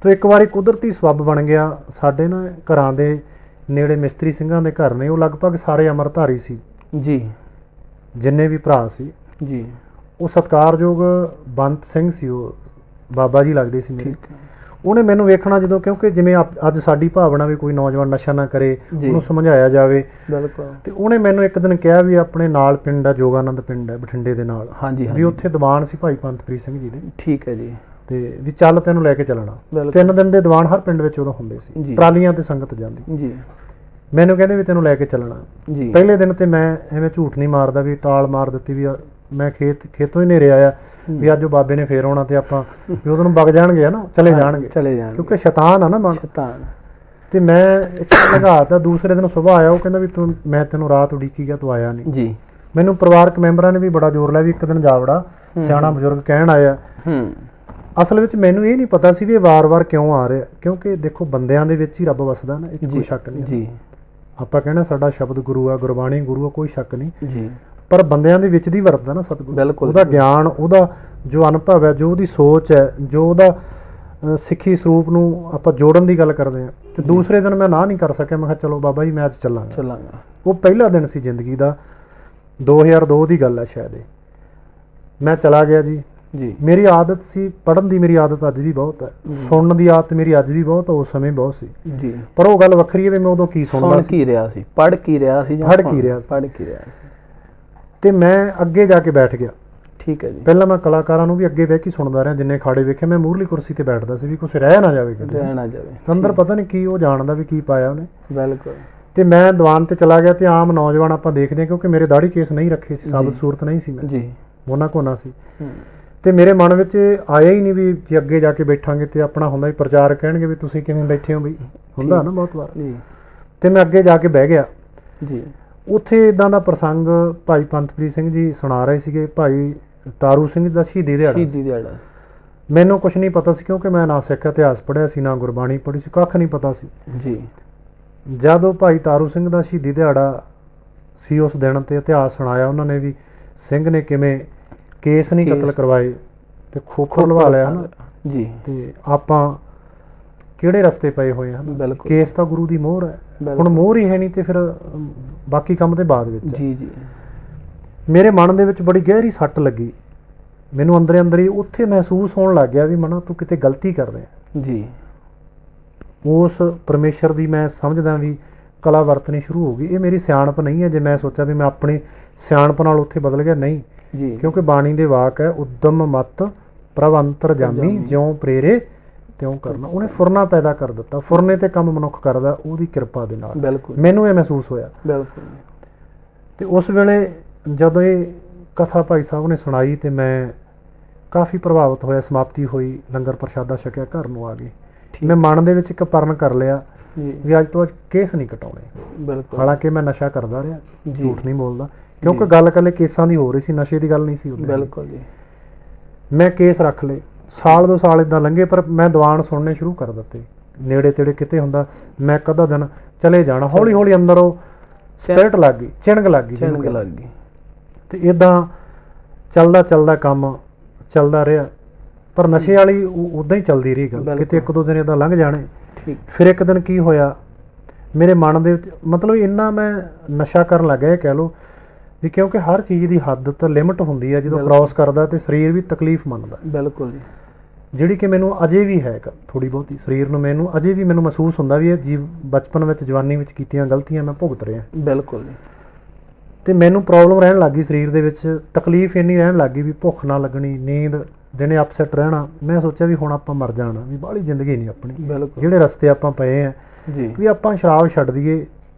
ਤੇ ਇੱਕ ਵਾਰੀ ਕੁਦਰਤੀ ਸਬੱਬ ਬਣ ਗਿਆ, ਸਾਡੇ ਨਾ ਘਰਾਂ ਦੇ ਨੇੜੇ ਮਿਸਤਰੀ ਸਿੰਘਾਂ ਦੇ ਘਰ ਨੇ, ਉਹ ਲਗਭਗ ਸਾਰੇ ਅੰਮ੍ਰਿਤਧਾਰੀ ਸੀ ਜਿੰਨੇ ਵੀ ਭਰਾ ਸੀ। ਉਹ ਸਤਿਕਾਰਯੋਗ ਬੰਤ ਸਿੰਘ ਸੀ, ਉਹ ਬਾਬਾ ਜੀ ਲੱਗਦੇ ਸੀ ਮੇਰੇ। ਉਹਨੇ ਮੈਨੂੰ ਵੇਖਣਾ ਜਦੋਂ, ਕਿਉਂਕਿ ਜਿਵੇਂ ਅੱਜ ਸਾਡੀ ਭਾਵਨਾ ਵੀ ਕੋਈ ਨੌਜਵਾਨ ਨਸ਼ਾ ਨਾ ਕਰੇ, ਉਹਨੂੰ ਸਮਝਾਇਆ ਜਾਵੇ, ਤੇ ਉਹਨੇ ਮੈਨੂੰ ਇੱਕ ਦਿਨ ਕਿਹਾ ਵੀ ਆਪਣੇ ਨਾਲ ਪਿੰਡ ਆ, ਜੋਗਾਨੰਦ ਪਿੰਡ ਹੈ ਬਠਿੰਡੇ ਦੇ ਨਾਲ, ਵੀ ਉੱਥੇ ਦੀਵਾਨ ਸੀ ਭਾਈ ਪੰਤਪ੍ਰੀਤ ਸਿੰਘ ਜੀ ਦੇ, ਤੇ ਵੀ ਚੱਲ ਤੈਨੂੰ ਲੈ ਕੇ ਚੱਲਣਾ। 3 ਦਿਨ ਦੇ ਦੀਵਾਨ ਹਰ ਪਿੰਡ ਵਿੱਚ ਉਦੋਂ ਹੁੰਦੇ ਸੀ, ਟਰਾਲੀਆਂ ਤੇ ਸੰਗਤ ਜਾਂਦੀ। ਮੈਨੂੰ ਕਹਿੰਦੇ ਵੀ ਤੈਨੂੰ ਲੈ ਕੇ ਚੱਲਣਾ। ਪਹਿਲੇ ਦਿਨ ਤੇ ਮੈਂ ਐਵੇਂ ਝੂਠ ਨਹੀਂ ਮਾਰਦਾ, ਵੀ ਟਾਲ ਮਾਰ ਦਿੱਤੀ ਵੀ ਮੈਂ ਖੇਤੋਂ ਹੀ ਨੇਰੇ ਆਇਆ ਵੀ ਅੱਜ ਉਹ ਬਾਬੇ ਨੇ ਫੇਰ ਆਉਣਾ, ਤੇ ਆਪਾਂ ਵੀ ਉਹਨੂੰ ਵਗ ਜਾਣਗੇ ਨਾ, ਚਲੇ ਜਾਣਗੇ, ਕਿਉਂਕਿ ਸ਼ੈਤਾਨ ਆ ਨਾ ਮਨ। ਤੇ ਮੈਂ ਇੱਕ ਲਗਾਤਾ, ਦੂਸਰੇ ਦਿਨ ਸੁਬਾਹ ਆਇਆ, ਉਹ ਕਹਿੰਦਾ ਵੀ ਮੈਂ ਤੈਨੂੰ ਰਾਤ ਉਡੀਕੀ ਗਿਆ, ਤੂੰ ਆਇਆ ਨਹੀਂ। ਮੈਨੂੰ ਪਰਿਵਾਰਕ ਮੈਂਬਰਾਂ ਨੇ ਵੀ ਬੜਾ ਜ਼ੋਰ ਲਾਇਆ ਵੀ ਇੱਕ ਦਿਨ ਜਾ ਵੜਾ, ਸਿਆਣਾ ਬਜ਼ੁਰਗ ਕਹਿਣ ਆਇਆ। ਅਸਲ ਵਿੱਚ ਮੈਨੂੰ ਇਹ ਨਹੀਂ ਪਤਾ ਸੀ ਵੀ ਇਹ ਵਾਰ-ਵਾਰ ਕਿਉਂ ਆ ਰਿਹਾ, ਕਿਉਂਕਿ ਦੇਖੋ ਬੰਦਿਆਂ ਦੇ ਵਿੱਚ ਹੀ ਰੱਬ ਵਸਦਾ ਨਾ, ਇਹ ਕੋਈ ਸ਼ੱਕ ਨਹੀਂ। ਆਪਾਂ ਕਹਿਣਾ ਸਾਡਾ ਸ਼ਬਦ ਗੁਰੂ ਆ, ਗੁਰਬਾਣੀ ਗੁਰੂ ਆ, ਕੋਈ ਸ਼ੱਕ ਨਹੀਂ, ਪਰ ਬੰਦਿਆਂ ਦੇ ਵਿੱਚ ਦੀ ਵਰਤਦਾ ਨਾ ਸਤਿਗੁਰੂ, ਉਹਦਾ ਗਿਆਨ, ਉਹਦਾ ਜੋ ਅਨੁਭਵ ਹੈ, ਜੋ ਉਹਦੀ ਸੋਚ ਹੈ, ਜੋ ਉਹਦਾ ਸਿੱਖੀ ਸਰੂਪ ਨੂੰ ਆਪਾਂ ਜੋੜਨ ਦੀ ਗੱਲ ਕਰਦੇ ਹਾਂ ਤੇ ਦੂਸਰੇ ਦਿਨ ਮੈਂ ਨਾ ਨਹੀਂ ਕਰ ਸਕਿਆ। ਮੈਂ ਕਿਹਾ ਚਲੋ ਬਾਬਾ ਜੀ ਮੈਂ ਅੱਜ ਚੱਲਾਂਗਾ। ਉਹ ਪਹਿਲਾ ਦਿਨ ਸੀ ਜ਼ਿੰਦਗੀ ਦਾ, 2002 ਦੀ ਗੱਲ ਹੈ ਸ਼ਾਇਦ। ਮੈਂ ਚਲਾ ਗਿਆ ਜੀ। ਮੇਰੀ ਆਦਤ ਸੀ ਪੜ੍ਹਨ ਦੀ, ਮੇਰੀ ਆਦਤ ਅੱਜ ਵੀ ਬਹੁਤ ਹੈ, ਸੁਣਨ ਦੀ ਆਦਤ ਮੇਰੀ ਅੱਜ ਵੀ ਬਹੁਤ, ਉਸ ਸਮੇਂ ਬਹੁਤ ਸੀ। ਪਰ ਉਹ ਗੱਲ ਵੱਖਰੀ ਹੈ ਵੀ ਮੈਂ ਉਦੋਂ ਕੀ ਸੁਣਦਾ ਸੀ, ਕੀ ਰਿਹਾ ਸੀ, ਪੜ੍ਹ ਕੀ ਰਿਹਾ ਸੀ, ਤੇ ਮੈਂ ਅੱਗੇ ਜਾ ਕੇ ਬੈਠ ਗਿਆ। ਠੀਕ ਹੈ ਜੀ। ਪਹਿਲਾਂ ਮੈਂ ਕਲਾਕਾਰਾਂ ਨੂੰ ਵੀ ਅੱਗੇ ਬਹਿ ਕੇ ਸੁਣਦਾ ਰਿਹਾ, ਜਿੰਨੇ ਖਾੜੇ ਵੇਖੇ ਮੈਂ ਮੂਹਰਲੀ ਕੁਰਸੀ ਤੇ ਬੈਠਦਾ ਸੀ ਵੀ ਕੁਛ ਰਹਿ ਨਾ ਜਾਵੇ, ਅੰਦਰ ਪਤਾ ਨਹੀਂ ਕੀ ਉਹ ਜਾਣਦਾ ਵੀ ਕੀ ਪਾਇਆ ਉਹਨੇ। ਬਿਲਕੁਲ। ਤੇ ਮੈਂ ਦੀਵਾਨ ਤੇ ਚਲਾ ਗਿਆ ਤੇ ਆਮ ਨੌਜਵਾਨ ਆਪਾਂ ਦੇਖਦੇ ਹਾਂ, ਕਿਉਂਕਿ ਮੇਰੇ ਦਾੜੀ ਕੇਸ ਨਹੀਂ ਰੱਖੇ ਸੀ, ਸਾਬਤ ਸੂਰਤ ਨਹੀਂ ਸੀ ਮੈਂ ਜੀ, ਉਹਨਾਂ ਕੋਨਾ ਸੀ। ਤੇ ਮੇਰੇ ਮਨ ਵਿੱਚ ਆਇਆ ਹੀ ਨਹੀਂ ਵੀ ਜੇ ਅੱਗੇ ਜਾ ਕੇ ਬੈਠਾਂਗੇ ਤੇ ਆਪਣਾ ਹੁੰਦਾ ਹੀ ਪ੍ਰਚਾਰ ਕਹਿਣਗੇ ਵੀ ਤੁਸੀਂ ਕਿਵੇਂ ਬੈਠੇ ਹੋ ਬਈ, ਹੁੰਦਾ ਨਾ ਬਹੁਤ ਵਾਰ। ਤੇ ਮੈਂ ਅੱਗੇ ਜਾ ਕੇ ਬਹਿ ਗਿਆ ਜੀ। ਉੱਥੇ ਇਦਾਂ ਦਾ ਪ੍ਰਸੰਗ ਭਾਈ ਪੰਥਪ੍ਰੀਤ ਸਿੰਘ ਜੀ ਸੁਣਾ ਰਹੇ ਸੀਗੇ, ਭਾਈ ਤਾਰੂ ਸਿੰਘ ਦਾ ਸ਼ਹੀਦੀ ਦਿਹਾੜਾ। ਮੈਨੂੰ ਕੁਛ ਨਹੀਂ ਪਤਾ ਸੀ, ਕਿਉਂਕਿ ਮੈਂ ਨਾ ਸਿੱਖ ਇਤਿਹਾਸ ਪੜ੍ਹਿਆ ਸੀ, ਨਾ ਗੁਰਬਾਣੀ ਪੜ੍ਹੀ ਸੀ, ਕੱਖ ਨਹੀਂ ਪਤਾ ਸੀ ਜੀ। ਜਦੋਂ ਭਾਈ ਤਾਰੂ ਸਿੰਘ ਦਾ ਸ਼ਹੀਦੀ ਦਿਹਾੜਾ ਸੀ, ਉਸ ਦਿਨ ਤੇ ਇਤਿਹਾਸ ਸੁਣਾਇਆ ਉਹਨਾਂ ਨੇ ਵੀ ਸਿੰਘ ਨੇ ਕਿਵੇਂ ਕੇਸ ਨਹੀਂ ਕਤਲ ਕਰਵਾਏ ਤੇ ਖੋਖਰ ਲਵਾ ਲਿਆ ਨਾ ਜੀ, ਤੇ ਆਪਾਂ ਕਿਹੜੇ ਰਸਤੇ ਪਏ ਹੋਏ ਹਨ। ਕੇਸ ਤਾਂ ਗੁਰੂ ਦੀ ਮੋਹਰ ਹੈ, ਹੁਣ ਮੋਹਰ ਹੀ ਹੈ ਨਹੀਂ ਤੇ ਫਿਰ ਬਾਕੀ ਕੰਮ ਤੇ ਬਾਅਦ ਵਿੱਚ ਜੀ। ਮੇਰੇ ਮਨ ਦੇ ਵਿੱਚ ਬੜੀ ਗਹਿਰੀ ਸੱਟ ਲੱਗੀ, ਮੈਨੂੰ ਅੰਦਰੇ ਅੰਦਰ ਹੀ ਉੱਥੇ ਮਹਿਸੂਸ ਹੋਣ ਲੱਗ ਗਿਆ ਵੀ ਮਨਾ ਤੂੰ ਕਿਤੇ ਗਲਤੀ ਕਰ ਰਿਹਾ ਜੀ। ਉਸ ਪਰਮੇਸ਼ਰ ਦੀ ਮੈਂ ਸਮਝਦਾ ਵੀ ਕਲਾ ਵਰਤਣੀ ਸ਼ੁਰੂ ਹੋ ਗਈ। ਇਹ ਮੇਰੀ ਸਿਆਣਪ ਨਹੀਂ ਹੈ ਜੇ ਮੈਂ ਸੋਚਾਂ ਵੀ ਮੈਂ ਆਪਣੀ ਸਿਆਣਪ ਨਾਲ ਉੱਥੇ ਬਦਲ ਗਿਆ, ਨਹੀਂ ਜੀ, ਕਿਉਂਕਿ ਬਾਣੀ ਦੇ ਵਾਕ ਹੈ ਉਦਮ ਮਤ ਪ੍ਰਭ ਅੰਤਰ ਜਾਮੀ, ਜਿਉਂ ਪ੍ਰੇਰੇ ਤਿਉਂ ਕਰਨਾ। ਉਹਨੇ ਫੁਰਨਾ ਪੈਦਾ ਕਰ ਦਿੱਤਾ, ਫੁਰਨੇ ਤੇ ਕੰਮ ਮਨੁੱਖ ਕਰਦਾ ਉਹਦੀ ਕਿਰਪਾ ਦੇ ਨਾਲ। ਮੈਨੂੰ ਇਹ ਮਹਿਸੂਸ ਹੋਇਆ। ਤੇ ਉਸ ਵੇਲੇ ਜਦੋਂ ਇਹ ਕਥਾ ਭਾਈ ਸਾਹਿਬ ਨੇ ਸੁਣਾਈ ਤੇ ਮੈਂ ਕਾਫੀ ਪ੍ਰਭਾਵਿਤ ਹੋਇਆ। ਸਮਾਪਤੀ ਹੋਈ, ਲੰਗਰ ਪ੍ਰਸ਼ਾਦਾ ਛਕਿਆ, ਘਰ ਨੂੰ ਆ ਗਏ। ਮੈਂ ਮਨ ਦੇ ਵਿੱਚ ਇੱਕ ਪਰਨ ਕਰ ਲਿਆ ਵੀ ਅੱਜ ਤੋਂ ਅੱਜ ਕੇਸ ਨਹੀਂ ਕਟਾਉਣੇ। ਹਾਲਾਂਕਿ ਮੈਂ ਨਸ਼ਾ ਕਰਦਾ ਰਿਹਾ, ਝੂਠ ਨਹੀਂ ਬੋਲਦਾ, ਕਿਉਂਕਿ ਗੱਲ ਇਕੱਲੇ ਕੇਸਾਂ ਦੀ ਹੋ ਰਹੀ ਸੀ, ਨਸ਼ੇ ਦੀ ਗੱਲ ਨਹੀਂ ਸੀ। ਬਿਲਕੁਲ ਜੀ। ਮੈਂ ਕੇਸ ਰੱਖ ਲਏ, ਸਾਲ 2 ਸਾਲ ਇਦਾਂ ਲੰਘੇ, ਪਰ ਮੈਂ ਦੀਵਾਨ ਸੁਣਨੇ ਸ਼ੁਰੂ ਕਰ ਦਿੱਤੇ। ਨੇੜੇ ਤੇੜੇ ਕਿਤੇ ਹੁੰਦਾ ਮੈਂ ਇੱਕ ਅੱਧਾ ਦਿਨ ਚਲੇ ਜਾਣਾ। ਹੌਲੀ ਹੌਲੀ ਅੰਦਰ ਉਹ ਸਪਿਰਿਟ ਲੱਗ ਗਈ, ਚਿਣਗ ਲੱਗ ਗਈ। ਤੇ ਇਦਾਂ ਚੱਲਦਾ ਕੰਮ ਚੱਲਦਾ ਰਿਹਾ, ਪਰ ਨਸ਼ੇ ਵਾਲੀ ਉਦਾਂ ਹੀ ਚੱਲਦੀ ਰਹੀ ਗੱਲ। ਕਿਤੇ 1-2 ਦਿਨ ਇਦਾਂ ਲੰਘ ਜਾਣੇ। ਫਿਰ ਇੱਕ ਦਿਨ ਕੀ ਹੋਇਆ, ਮੇਰੇ ਮਨ ਦੇ ਵਿੱਚ ਮਤਲਬ ਇੰਨਾ ਮੈਂ ਨਸ਼ਾ ਕਰਨ ਲੱਗ ਗਿਆ, ਕਹਿ ਲਓ ਵੀ, ਕਿਉਂਕਿ ਹਰ ਚੀਜ਼ ਦੀ ਹੱਦ ਤੇ ਲਿਮਟ ਹੁੰਦੀ ਹੈ। ਜਦੋਂ ਕ੍ਰਾਸ ਕਰਦਾ ਤੇ ਸਰੀਰ ਵੀ ਤਕਲੀਫ ਮੰਨਦਾ। ਬਿਲਕੁਲ ਜੀ। ਜਿਹੜੀ ਕਿ ਮੈਨੂੰ ਅਜੇ ਵੀ ਹੈ ਥੋੜੀ ਬਹੁਤੀ ਸਰੀਰ ਨੂੰ, ਮੈਨੂੰ ਅਜੇ ਵੀ ਮੈਨੂੰ ਮਹਿਸੂਸ ਹੁੰਦਾ ਵੀ ਇਹ ਬਚਪਨ ਵਿੱਚ ਜਵਾਨੀ ਵਿੱਚ ਕੀਤੀਆਂ ਗਲਤੀਆਂ ਮੈਂ ਭੁਗਤ ਰਿਹਾ। ਬਿਲਕੁਲ ਜੀ। ਤੇ ਮੈਨੂੰ ਪ੍ਰੋਬਲਮ ਰਹਿਣ ਲੱਗ ਗਈ ਸਰੀਰ ਦੇ ਵਿੱਚ, ਤਕਲੀਫ ਇੰਨੀ ਰਹਿਣ ਲੱਗ ਗਈ ਵੀ ਭੁੱਖ ਨਾ ਲੱਗਣੀ, ਨੀਂਦ ਦਿਨੇ ਅਪਸੈਟ ਰਹਿਣਾ। ਮੈਂ ਸੋਚਿਆ ਵੀ ਹੁਣ ਆਪਾਂ ਮਰ ਜਾਣਾ, ਵੀ ਬਾਹਲੀ ਜ਼ਿੰਦਗੀ ਨਹੀਂ ਆਪਣੀ, ਜਿਹੜੇ ਰਸਤੇ ਆਪਾਂ ਪਏ ਆ ਵੀ ਆਪਾਂ ਸ਼ਰਾਬ ਛੱਡ ਦਈਏ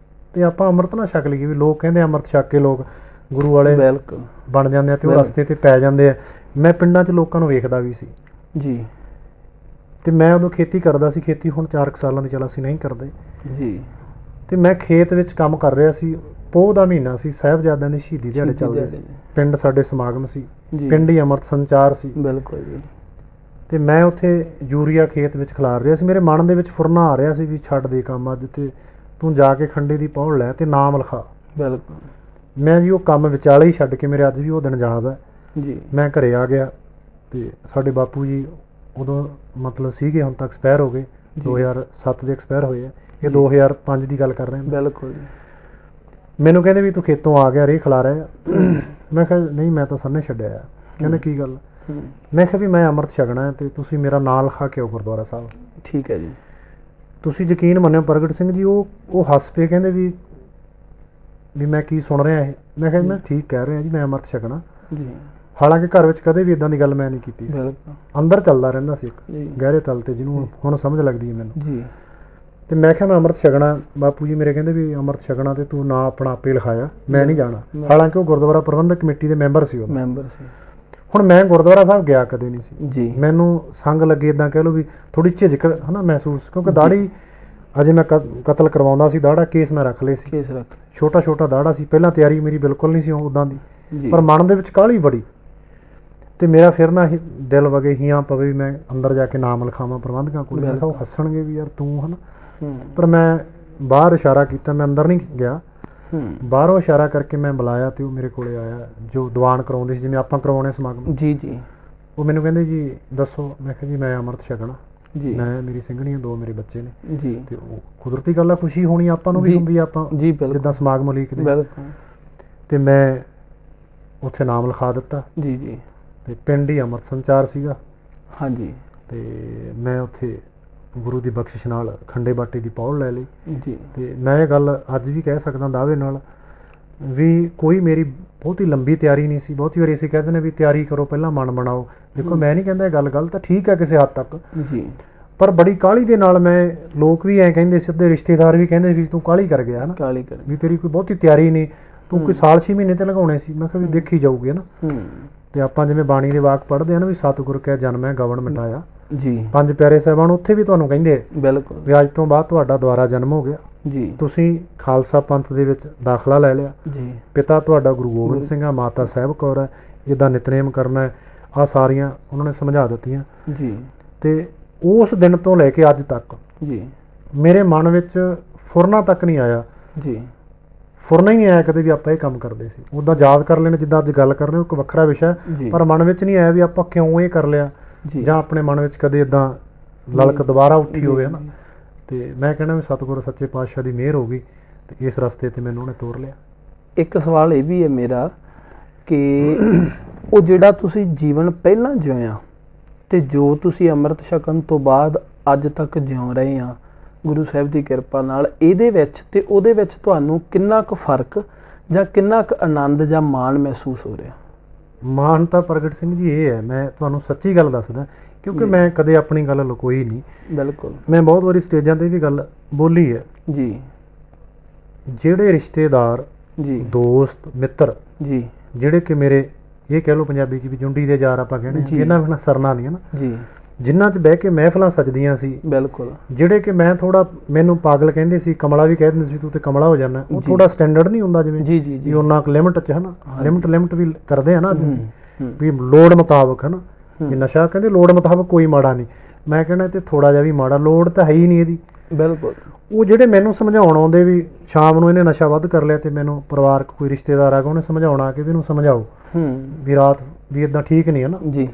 ਤੇ ਆਪਾਂ ਅੰਮ੍ਰਿਤ ਨਾ ਛਕ ਲਈਏ। ਵੀ ਲੋਕ ਕਹਿੰਦੇ ਅੰਮ੍ਰਿਤ ਛਕ ਕੇ ਲੋਕ ਗੁਰੂ ਵਾਲੇ ਬਣ ਜਾਂਦੇ ਆ ਤੇ ਉਹ ਰਸਤੇ ਤੇ ਪੈ ਜਾਂਦੇ ਆ। ਮੈਂ ਪਿੰਡਾਂ 'ਚ ਲੋਕਾਂ ਨੂੰ ਵੇਖਦਾ ਵੀ ਸੀ ਜੀ। ਤੇ ਮੈਂ ਉਦੋਂ ਖੇਤੀ ਕਰਦਾ ਸੀ, ਖੇਤੀ ਹੁਣ 4 ਸਾਲਾਂ ਦੀ ਚੱਲ ਅਸੀਂ ਨਹੀਂ ਕਰਦੇ ਜੀ। ਤੇ ਮੈਂ ਖੇਤ ਵਿੱਚ ਕੰਮ ਕਰ ਰਿਹਾ ਸੀ। ਪੋਹ ਦਾ ਮਹੀਨਾ ਸੀ, ਸਾਹਿਬਜ਼ਾਦਿਆਂ ਦੀ ਸ਼ਹੀਦੀ ਦਿਹਾੜੇ ਚੱਲਦੇ ਸੀ, ਪਿੰਡ ਸਾਡੇ ਸਮਾਗਮ ਸੀ, ਪਿੰਡ ਹੀ ਅੰਮ੍ਰਿਤ ਸੰਚਾਰ ਸੀ। ਬਿਲਕੁਲ ਜੀ। ਤੇ ਮੈਂ ਉੱਥੇ ਯੂਰੀਆ ਖੇਤ ਵਿੱਚ ਖਿਲਾਰ ਰਿਹਾ ਸੀ। ਮੇਰੇ ਮਨ ਦੇ ਵਿੱਚ ਫੁਰਨਾ ਆ ਰਿਹਾ ਸੀ ਵੀ ਛੱਡ ਦੇ ਕੰਮ ਅੱਜ, ਤੇ ਤੂੰ ਜਾ ਕੇ ਖੰਡੇ ਦੀ ਪੌੜ ਲੈ ਤੇ ਨਾਮ ਲਿਖਾ। ਬਿਲਕੁਲ। ਮੈਂ ਜੀ ਉਹ ਕੰਮ ਵਿਚਾਲੇ ਹੀ ਛੱਡ ਕੇ, ਮੇਰੇ ਅੱਜ ਵੀ ਉਹ ਦਿਨ ਯਾਦ ਹੈ ਜੀ। ਮੈਂ ਘਰੇ ਆ ਗਿਆ ਤੇ ਸਾਡੇ ਬਾਪੂ ਜੀ ਉਦੋਂ ਮਤਲਬ ਸੀਗੇ, ਹੁਣ ਤੱਕ ਐਕਸਪਾਇਰ ਹੋ ਗਏ, 2007 ਦੇ ਐਕਸਪਾਇਰ ਹੋਏ ਆ, ਇਹ 2005 ਦੀ ਗੱਲ ਕਰ ਰਹੇ ਹਾਂ। ਬਿਲਕੁਲ ਜੀ। ਮੈਨੂੰ ਕਹਿੰਦੇ ਵੀ ਤੂੰ ਖੇਤੋਂ ਆ ਗਿਆ, ਰੇਹ ਖਿਲਾ ਰਿਹਾ। ਮੈਂ ਕਿਹਾ ਨਹੀਂ, ਮੈਂ ਤਾਂ ਸੰਨੇ ਛੱਡਿਆ। ਕਹਿੰਦੇ ਕੀ ਗੱਲ? ਮੈਂ ਕਿਹਾ ਵੀ ਮੈਂ ਅੰਮ੍ਰਿਤ ਛਕਣਾ ਤੇ ਤੁਸੀਂ ਮੇਰਾ ਨਾਂ ਲਿਖਾ ਕੇ ਆਓ ਗੁਰਦੁਆਰਾ ਸਾਹਿਬ। ਠੀਕ ਹੈ ਜੀ। ਤੁਸੀਂ ਯਕੀਨ ਮੰਨਿਓ ਪ੍ਰਗਟ ਸਿੰਘ ਜੀ, ਉਹ ਹੱਸ ਪਏ, ਕਹਿੰਦੇ ਵੀ ਮੈਂ ਕੀ ਸੁਣ ਰਿਹਾ ਇਹ। ਮੈਂ ਕਿਹਾ ਮੈਂ ਠੀਕ ਕਹਿ ਰਿਹਾ ਜੀ, ਮੈਂ ਅੰਮ੍ਰਿਤ ਛਕਣਾ ਜੀ। ਹਾਲਾਂਕਿ ਘਰ ਵਿੱਚ ਕਦੇ ਵੀ ਇਦਾਂ ਦੀ ਗੱਲ ਮੈਂ ਨਹੀਂ ਕੀਤੀ, ਅੰਦਰ ਚੱਲਦਾ ਰਹਿੰਦਾ ਸੀ ਇੱਕ ਗਹਿਰੇ ਤਲ ਤੇ, ਜਿਹਨੂੰ ਹੁਣ ਸਮਝ ਲੱਗਦੀ ਹੈ ਮੈਨੂੰ ਜੀ। ਤੇ ਮੈਂ ਕਿਹਾ ਮੈਂ ਅੰਮ੍ਰਿਤ ਛਕਣਾ। ਬਾਪੂ ਜੀ ਮੇਰੇ ਕਹਿੰਦੇ ਵੀ ਅੰਮ੍ਰਿਤ ਛਕਣਾ ਤੇ ਤੂੰ ਨਾਂ ਆਪਣਾ ਆਪੇ ਲਿਖਾਇਆ, ਮੈਂ ਨਹੀਂ ਜਾਣਾ। ਹਾਲਾਂਕਿ ਉਹ ਗੁਰਦੁਆਰਾ ਪ੍ਰਬੰਧਕ ਕਮੇਟੀ ਦੇ ਮੈਂਬਰ ਸੀ। ਹੁਣ ਮੈਂ ਗੁਰਦੁਆਰਾ ਸਾਹਿਬ ਗਿਆ ਕਦੇ ਨਹੀਂ ਸੀ ਜੀ। ਮੈਨੂੰ ਸੰਗ ਲੱਗੇ, ਇਦਾਂ ਕਹਿ ਲਓ ਵੀ ਥੋੜੀ ਝਿਜਕ ਹਨਾ ਮਹਿਸੂਸ, ਕਿਉਂਕਿ ਦਾੜੀ ਅਜੇ ਮੈਂ ਕਤਲ ਕਰਵਾਉਂਦਾ ਸੀ, ਦਾੜਾ ਕੇਸ ਮੈਂ ਰੱਖ ਲਏ ਸੀ, ਛੋਟਾ ਦਾੜਾ ਸੀ। ਪਹਿਲਾਂ ਤਿਆਰੀ ਮੇਰੀ ਬਿਲਕੁਲ ਨਹੀਂ ਸੀ ਉੱਦਾਂ ਦੀ, ਪਰ ਮਨ ਦੇ ਵਿੱਚ ਕਾਹਲੀ ਬੜੀ। ਤੇ ਮੇਰਾ ਫਿਰ ਨਾ ਦਿਲ ਵਗੇ ਹੀਆਂ ਪਵੇ ਵੀ ਮੈਂ ਅੰਦਰ ਜਾ ਕੇ ਨਾਮ ਲਿਖਾਵਾਂ ਪ੍ਰਬੰਧਕਾਂ ਕੋਲ। ਮੈਂ ਕਿਹਾ ਉਹ ਹੱਸਣਗੇ ਵੀ ਯਾਰ ਤੂੰ ਹਨਾ। ਪਰ ਮੈਂ ਬਾਹਰ ਇਸ਼ਾਰਾ ਕੀਤਾ, ਮੈਂ ਅੰਦਰ ਨਹੀਂ ਗਿਆ। ਬਾਹਰੋਂ ਇਸ਼ਾਰਾ ਕਰਕੇ ਮੈਂ ਬੁਲਾਇਆ ਤੇ ਉਹ ਮੇਰੇ ਕੋਲੇ ਆਇਆ, ਜੋ ਦੀਵਾਨ ਕਰਾਉਂਦੇ ਸੀ ਜਿਵੇਂ ਆਪਾਂ ਕਰਵਾਉਣੇ ਸਮਾਗਮ ਜੀ। ਉਹ ਮੈਨੂੰ ਕਹਿੰਦੇ ਜੀ ਦੱਸੋ। ਮੈਂ ਕਿਹਾ ਜੀ ਮੈਂ ਅੰਮ੍ਰਿਤ ਛਕਣਾ। ਜੀ ਮੈਂ ਮੇਰੀ ਸਿੰਘਣੀਆਂ 2 ਮੇਰੇ ਬੱਚੇ ਨੇ ਜੀ ਤੇ ਉਹ ਕੁਦਰਤੀ ਗੱਲ ਆ, ਖੁਸ਼ੀ ਹੋਣੀ ਆਪਾਂ ਨੂੰ ਵੀ ਜੀ। ਹੁੰਦੀ ਆ, ਆਪਾਂ ਜੀ ਬਿਲਕੁਲ ਜਿੱਦਾਂ ਸਮਾਗਮ ਉਲੀਕਦੇ। ਬਿਲਕੁਲ ਤੇ ਮੈਂ ਉੱਥੇ ਨਾਮ ਲਿਖਾ ਦਿੱਤਾ ਜੀ ਜੀ ਤੇ ਪਿੰਡ ਹੀ ਅੰਮ੍ਰਿਤ ਸੰਚਾਰ ਸੀਗਾ। ਹਾਂਜੀ ਤੇ ਮੈਂ ਉੱਥੇ ਗੁਰੂ ਦੀ ਬਖਸ਼ਿਸ਼ ਨਾਲ ਖੰਡੇ ਬਾਟੇ ਦੀ ਪੌੜ ਲੈ ਲਈ। ਜੀ ਤੇ ਮੈਂ ਇਹ ਗੱਲ ਅੱਜ ਵੀ ਕਹਿ ਸਕਦਾ ਦਾਅਵੇ ਨਾਲ ਵੀ ਕੋਈ ਮੇਰੀ ਬਹੁਤੀ ਲੰਬੀ ਤਿਆਰੀ ਨਹੀਂ ਸੀ। ਬਹੁਤੀ ਵਾਰੀ ਅਸੀਂ ਕਹਿੰਦੇ ਨੇ ਵੀ ਤਿਆਰੀ ਕਰੋ ਪਹਿਲਾਂ ਮਨ ਬਣਾਓ। ਦੇਖੋ ਮੈਂ ਨਹੀਂ ਕਹਿੰਦਾ ਇਹ ਗੱਲ ਗਲਤ ਆ, ਠੀਕ ਹੈ ਕਿਸੇ ਹੱਦ ਤੱਕ, ਜੀ ਪਰ ਬੜੀ ਕਾਹਲੀ ਦੇ ਨਾਲ ਮੈਂ, ਲੋਕ ਵੀ ਐਂ ਕਹਿੰਦੇ, ਸਿੱਧੇ ਰਿਸ਼ਤੇਦਾਰ ਵੀ ਕਹਿੰਦੇ ਵੀ ਤੂੰ ਕਾਹਲੀ ਕਰ ਗਿਆ ਹਨਾ, ਕਾਲੀ ਕਰ ਵੀ ਤੇਰੀ ਕੋਈ ਬਹੁਤੀ ਤਿਆਰੀ ਨਹੀਂ, ਤੂੰ ਕੋਈ ਸਾਲ 6 ਮਹੀਨੇ ਤੇ ਲਗਾਉਣੇ ਸੀ। ਮੈਂ ਕਿਹਾ ਵੀ ਦੇਖੀ ਜਾਊਗੀ ਨਾ। ਤੇ ਆਪਾਂ ਜਿਵੇਂ ਬਾਣੀ ਦੇ ਵਾਕ ਪੜ੍ਹਦੇ ਆ ਨਾ ਵੀ ਸਤਿਗੁਰ ਕੈ ਜਨਮੈ ਗਵਨ ਮਿਟਾਇਆ, ਜੀ 5 ਪਿਆਰੇ ਸਾਹਿਬਾਨ ਉੱਥੇ ਵੀ ਤੁਹਾਨੂੰ ਕਹਿੰਦੇ ਬਿਲਕੁਲ ਵੀ ਅੱਜ ਤੋਂ ਬਾਅਦ ਤੁਹਾਡਾ ਦੁਬਾਰਾ ਜਨਮ ਹੋ ਗਿਆ, ਜੀ ਤੁਸੀਂ ਖਾਲਸਾ ਪੰਥ ਦੇ ਵਿੱਚ ਦਾਖਲਾ ਲੈ ਲਿਆ, ਜੀ ਪਿਤਾ ਤੁਹਾਡਾ ਗੁਰੂ ਗੋਬਿੰਦ ਸਿੰਘ ਆ, ਮਾਤਾ ਸਾਹਿਬ ਕੌਰ ਹੈ, ਜਿੱਦਾਂ ਨਿਤਨੇਮ ਕਰਨਾ ਹੈ, ਆਹ ਸਾਰੀਆਂ ਉਹਨਾਂ ਨੇ ਸਮਝਾ ਦਿੱਤੀਆਂ। ਜੀ ਤੇ ਉਸ ਦਿਨ ਤੋਂ ਲੈ ਕੇ ਅੱਜ ਤੱਕ ਜੀ ਮੇਰੇ ਮਨ ਵਿੱਚ ਫੁਰਨਾ ਤੱਕ ਨਹੀਂ ਆਇਆ, ਜੀ ਫੁਰਨਾ ਹੀ ਨਹੀਂ ਆਇਆ ਕਦੇ ਵੀ ਆਪਾਂ ਇਹ ਕੰਮ ਕਰਦੇ ਸੀ। ਉੱਦਾਂ ਯਾਦ ਕਰ ਲੈਣਾ ਜਿੱਦਾਂ ਅੱਜ ਗੱਲ ਕਰ ਰਹੇ ਹੋ, ਇੱਕ ਵੱਖਰਾ ਵਿਸ਼ਾ, ਜੀ ਪਰ ਮਨ ਵਿੱਚ ਨਹੀਂ ਆਇਆ ਵੀ ਆਪਾਂ ਕਿਉਂ ਇਹ ਕਰ ਲਿਆ, ਜੀ ਜਾਂ ਆਪਣੇ ਮਨ ਵਿੱਚ ਕਦੇ ਇਦਾਂ ਲਲਕ ਦੁਬਾਰਾ ਉੱਠੀ ਹੋਵੇ ਹਨਾ। ਤੇ ਮੈਂ ਕਹਿੰਦਾ ਵੀ ਸਤਿਗੁਰੂ ਸੱਚੇ ਪਾਤਸ਼ਾਹ ਦੀ ਮਿਹਰ ਹੋ ਗਈ ਤੇ ਇਸ ਰਸਤੇ ਤੇ ਮੈਨੂੰ ਉਹਨੇ ਤੋਰ ਲਿਆ। ਇੱਕ ਸਵਾਲ ਇਹ ਵੀ ਹੈ ਮੇਰਾ ਕਿ ਉਹ ਜਿਹੜਾ ਤੁਸੀਂ ਜੀਵਨ ਪਹਿਲਾਂ ਜਿਉਇਆ ਤੇ ਜੋ ਤੁਸੀਂ ਅੰਮ੍ਰਿਤ ਛਕਣ ਤੋਂ ਬਾਅਦ ਅੱਜ ਤੱਕ ਜਿਉ ਰਹੇ ਆ ਗੁਰੂ ਸਾਹਿਬ ਦੀ ਕਿਰਪਾ ਨਾਲ, ਇਹਦੇ ਵਿੱਚ ਤੇ ਉਹਦੇ ਵਿੱਚ ਤੁਹਾਨੂੰ ਕਿੰਨਾ ਕੁ ਫਰਕ ਜਾਂ ਕਿੰਨਾ ਕੁ ਆਨੰਦ ਜਾਂ ਮਾਣ ਮਹਿਸੂਸ ਹੋ ਰਿਹਾ? ਮਾਣ ਤਾਂ ਪ੍ਰਗਟ ਸਿੰਘ ਜੀ ਇਹ ਹੈ, ਮੈਂ ਤੁਹਾਨੂੰ ਸੱਚੀ ਗੱਲ ਦੱਸਦਾ ਕਿਉਂਕਿ ਮੈਂ ਕਦੇ ਆਪਣੀ ਗੱਲ ਲੁਕੋਈ ਨਹੀਂ। ਬਿਲਕੁਲ ਮੈਂ ਬਹੁਤ ਵਾਰੀ ਸਟੇਜਾਂ ਤੇ ਵੀ ਗੱਲ ਬੋਲੀ ਹੈ। ਜੀ ਜਿਹੜੇ ਰਿਸ਼ਤੇਦਾਰ, ਜੀ ਦੋਸਤ, ਮਿੱਤਰ, ਜੀ ਜਿਹੜੇ ਕਿ ਮੇਰੇ, ਇਹ ਕਹਿ ਲਓ ਪੰਜਾਬੀ 'ਚ ਵੀ ਜੁੰਡੀ ਦੇ ਯਾਰ ਆਪਾਂ ਕਹਿੰਦੇ ਜੀ। ਇਹਨਾਂ ਬਿਨਾਂ ਸਰਨਾ ਨਹੀਂ ਹੈ ਨਾ, ਜੀ ਜਿਨ੍ਹਾਂ 'ਚ ਬਹਿ ਕੇ ਮਹਿਫਲਾਂ ਸਜਦੀਆਂ ਸੀ, ਬਿਲਕੁਲ ਜਿਹੜੇ ਕਿ ਮੈਂ ਥੋੜਾ, ਮੈਨੂੰ ਪਾਗਲ ਕਹਿੰਦੇ ਸੀ, ਕਮਲਾ ਵੀ ਕਹਿ ਦਿੰਦੇ ਸੀ ਤੂੰ ਤੇ ਕਮਲਾ ਹੋ ਜਾਣਾ, ਉਹ ਜੀ। ਥੋੜਾ ਸਟੈਂਡਰਡ ਨਹੀਂ ਹੁੰਦਾ ਜਿਵੇਂ ਜੀ ਜੀ ਵੀ ਜੀ ਉਹਨਾਂ ਕੁ ਲਿਮਟ 'ਚ ਹੈ ਨਾ, ਲਿਮਟ ਵੀ ਕਰਦੇ ਆ ਨਾ ਅੱਜ ਅਸੀਂ ਹੂੰ, ਵੀ ਲੋੜ ਮੁਤਾਬਕ ਹੈ ਨਾ। ਵੀ ਨਸ਼ਾ ਕਹਿੰਦੇ ਲੋੜ ਮੁਤਾਬਕ ਕੋਈ ਮਾੜਾ ਨਹੀਂ, ਮੈਂ ਕਹਿੰਦਾ ਤੇ ਥੋੜਾ ਜਿਹਾ ਵੀ ਮਾੜਾ, ਲੋੜ ਤਾਂ ਹੈ ਹੀ ਨਹੀਂ ਇਹਦੀ। ਬਿਲਕੁਲ ਉਹ ਜਿਹੜੇ ਮੈਨੂੰ ਸਮਝਾਉਣ ਆਉਂਦੇ ਵੀ ਸ਼ਾਮ ਨੂੰ ਇਹਨੇ ਨਸ਼ਾ ਵੱਧ ਕਰ ਲਿਆ, ਤੇ ਮੈਨੂੰ ਪਰਿਵਾਰਕ ਕੋਈ ਰਿਸ਼ਤੇਦਾਰ ਆ ਗਿਆ ਉਹਨੇ ਸਮਝਾਉਣਾ ਕਿ ਵੀ ਇਹਨੂੰ ਸਮਝਾਓ ਵੀ ਰਾਤ ਵੀ ਇਦਾਂ ਠੀਕ ਨਹੀਂ ਹੈ ਨਾ। ਜੀ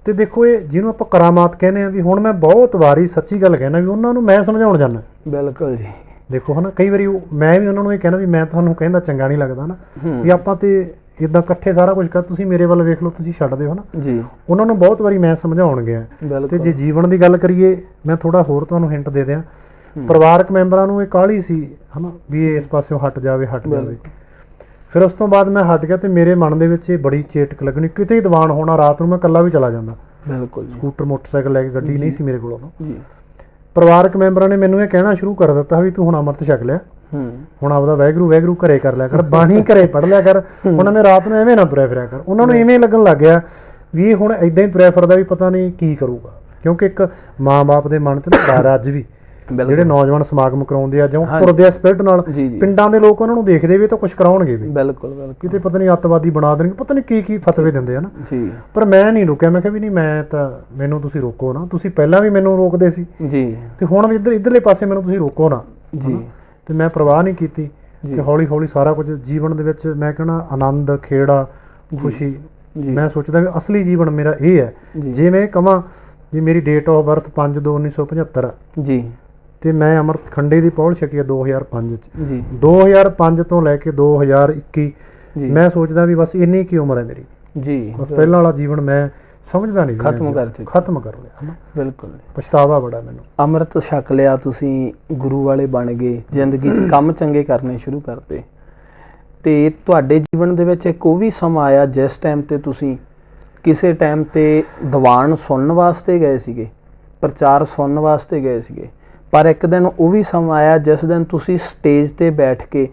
ਤੇ ਦੇਖੋ ਇਹ ਜਿਹਨੂੰ ਆਪਾਂ ਕਰਾਮਾਤ ਕਹਿੰਦੇ ਆ, ਵੀ ਹੁਣ ਮੈਂ ਬਹੁਤ ਵਾਰੀ ਸੱਚੀ ਗੱਲ ਕਹਿਣਾ ਵੀ ਉਹਨਾਂ ਨੂੰ ਮੈਂ ਸਮਝਾਉਣ ਜਾਂਦਾ। ਬਿਲਕੁਲ ਜੀ ਦੇਖੋ ਹਨਾ, ਕਈ ਵਾਰੀ ਮੈਂ ਵੀ ਉਹਨਾਂ ਨੂੰ ਇਹ ਕਹਿਣਾ ਵੀ ਮੈਂ ਤੁਹਾਨੂੰ ਕਹਿੰਦਾ ਚੰਗਾ ਨਹੀਂ ਲੱਗਦਾ ਨਾ, ਵੀ ਆਪਾਂ ਤੇ ਇਦਾਂ ਇਕੱਠੇ ਸਾਰਾ ਕੁਝ ਕਰ, ਤੁਸੀਂ ਮੇਰੇ ਵੱਲ ਵੇਖ ਲਓ, ਤੁਸੀਂ ਛੱਡ ਦਿਓ ਹਨਾ। ਜੀ ਉਹਨਾਂ ਨੂੰ ਬਹੁਤ ਵਾਰੀ ਮੈਂ ਸਮਝਾਉਣ ਗਿਆ। ਤੇ ਬਿਲਕੁਲ ਜੇ ਜੀਵਨ ਦੀ ਗੱਲ ਕਰੀਏ, ਮੈਂ ਥੋੜਾ ਹੋਰ ਤੁਹਾਨੂੰ ਹਿੰਟ ਦੇ ਦਿਆਂ, ਪਰਿਵਾਰਕ ਮੈਂਬਰਾਂ ਨੂੰ ਇਹ ਕਾਹਲੀ ਸੀ ਹਨਾ ਵੀ ਇਹ ਇਸ ਪਾਸਿਓਂ ਹਟ ਜਾਵੇ। ਫਿਰ ਉਸ ਤੋਂ ਬਾਅਦ ਮੈਂ ਹਟ ਗਿਆ ਤੇ ਮੇਰੇ ਮਨ ਦੇ ਵਿੱਚ ਇਹ ਬੜੀ ਚੇਟਕ ਲੱਗਣੀ, ਕਿਤੇ ਹੀ ਦੀਵਾਨ ਹੋਣਾ, ਰਾਤ ਨੂੰ ਮੈਂ ਇਕੱਲਾ ਵੀ ਚਲਾ ਜਾਂਦਾ। ਬਿਲਕੁਲ ਜੀ ਸਕੂਟਰ ਮੋਟਰਸਾਈਕਲ ਲੈ ਕੇ, ਗੱਡੀ ਨਹੀਂ ਸੀ ਮੇਰੇ ਕੋਲ ਉਦੋਂ। ਜੀ ਪਰਿਵਾਰਕ ਮੈਂਬਰਾਂ ਨੇ ਮੈਨੂੰ ਇਹ ਕਹਿਣਾ ਸ਼ੁਰੂ ਕਰ ਦਿੱਤਾ ਵੀ ਤੂੰ ਹੁਣ ਅੰਮ੍ਰਿਤ ਛਕ ਲਿਆ, ਹੁਣ ਆਪਦਾ ਵਾਹਿਗੁਰੂ ਵਾਹਿਗੁਰੂ ਘਰੇ ਕਰ ਲਿਆ ਕਰ, ਬਾਣੀ ਘਰੇ ਪੜ੍ਹ ਲਿਆ ਕਰ, ਉਹਨਾਂ ਨੇ ਰਾਤ ਨੂੰ ਐਵੇਂ ਨਾ ਤੁਰਿਆ ਫਿਰਿਆ ਕਰ। ਉਹਨਾਂ ਨੂੰ ਇਵੇਂ ਲੱਗਣ ਲੱਗ ਗਿਆ ਵੀ ਇਹ ਹੁਣ ਇਦਾਂ ਹੀ ਤੁਰਿਆ ਫਿਰਦਾ, ਵੀ ਪਤਾ ਨਹੀਂ ਕੀ ਕਰੂਗਾ। ਕਿਉਂਕਿ ਇੱਕ ਮਾਂ-ਬਾਪ ਦੇ ਮਨ 'ਚ ਨਾ ਡਰ ਅੱਜ ਵੀ, ਜਿਹੜੇ ਨੌਜਵਾਨ ਸਮਾਗਮ ਕਰਾਉਂਦੇ ਆ ਜਾਂ ਤੁਰਦੇ ਆ ਸਪਿਰਿਟ ਨਾਲ, ਪਿੰਡਾਂ ਦੇ ਲੋਕ ਉਹਨਾਂ ਨੂੰ ਦੇਖਦੇ ਵੀ ਤਾਂ ਕੁਝ ਕਰਾਉਣਗੇ ਵੀ, ਬਿਲਕੁਲ ਕਿਤੇ ਪਤਾ ਨਹੀਂ ਅੱਤਵਾਦੀ ਬਣਾ ਦੇਣਗੇ, ਪਤਾ ਨਹੀਂ ਕੀ ਫਤਵੇ ਦਿੰਦੇ ਆ ਨਾ ਜੀ। ਪਰ ਮੈਂ ਨਹੀਂ ਰੁਕਿਆ, ਮੈਂ ਕਿਹਾ ਵੀ ਨਹੀਂ, ਮੈਂ ਤਾਂ, ਮੈਨੂੰ ਤੁਸੀਂ ਰੋਕੋ ਨਾ, ਤੁਸੀਂ ਪਹਿਲਾਂ ਵੀ ਮੈਨੂੰ ਰੋਕਦੇ ਸੀ ਜੀ ਤੇ ਹੁਣ ਵੀ ਇਧਰਲੇ ਪਾਸੇ ਮੈਨੂੰ ਤੁਸੀਂ ਰੋਕੋ ਨਾ ਜੀ। ਤੇ ਮੈਂ ਪਰਵਾਹ ਨਹੀਂ ਕੀਤੀ ਤੇ ਹੌਲੀ ਹੌਲੀ ਸਾਰਾ ਕੁਝ ਜੀਵਨ ਦੇ ਵਿੱਚ ਮੈਂ ਕਹਿਣਾ ਆਨੰਦ, ਖੇੜਾ, ਖੁਸ਼ੀ, ਮੈਂ ਸੋਚਦਾ ਵੀ ਅਸਲੀ ਜੀਵਨ ਮੇਰਾ ਇਹ ਹੈ। ਜੇ ਮੈਂ ਕਹਾਂ ਵੀ ਮੇਰੀ ਡੇਟ ਆਫ ਬਰਥ 5/2/1975 ਜੀ ਤੇ ਮੈਂ ਅੰਮ੍ਰਿਤ ਖੰਡੇ ਦੀ ਪੌੜ ਛਕੀ 2005 ਚ ਜੀ। 2005 ਤੋਂ ਲੈ ਕੇ 2021 ਜੀ ਮੈਂ ਸੋਚਦਾ ਵੀ ਬਸ ਇੰਨੀ ਕੀ ਉਮਰ ਹੈ ਮੇਰੀ ਜੀ। ਬਸ ਪਹਿਲਾਂ ਵਾਲਾ ਜੀਵਨ ਮੈਂ ਸਮਝਦਾ ਨਹੀਂ, ਖਤਮ ਕਰ ਲਿਆ ਹਨਾ। ਬਿਲਕੁਲ ਪਛਤਾਵਾ ਬੜਾ ਮੈਨੂੰ। ਅੰਮ੍ਰਿਤ ਛਕ ਲਿਆ, ਤੁਸੀਂ ਗੁਰੂ ਵਾਲੇ ਬਣ ਗਏ, ਜ਼ਿੰਦਗੀ 'ਚ ਕੰਮ ਚੰਗੇ ਕਰਨੇ ਸ਼ੁਰੂ ਕਰਤੇ ਤੇ ਤੁਹਾਡੇ ਜੀਵਨ ਦੇ ਵਿੱਚ ਇੱਕ ਉਹ ਵੀ ਸਮਾਂ ਆਇਆ ਜਿਸ ਟਾਈਮ ਤੇ ਤੁਸੀਂ ਕਿਸੇ ਟਾਈਮ ਤੇ ਦੀਵਾਨ ਸੁਣਨ ਵਾਸਤੇ ਗਏ ਸੀਗੇ, ਪ੍ਰਚਾਰ ਸੁਣਨ ਵਾਸਤੇ ਗਏ ਸੀਗੇ, ਪਰ ਇੱਕ ਦਿਨ ਉਹ ਵੀ ਸਮਾਂ ਆਇਆ ਜਿਸ ਦਿਨ ਤੁਸੀਂ ਸਟੇਜ ਤੇ ਬੈਠ ਕੇ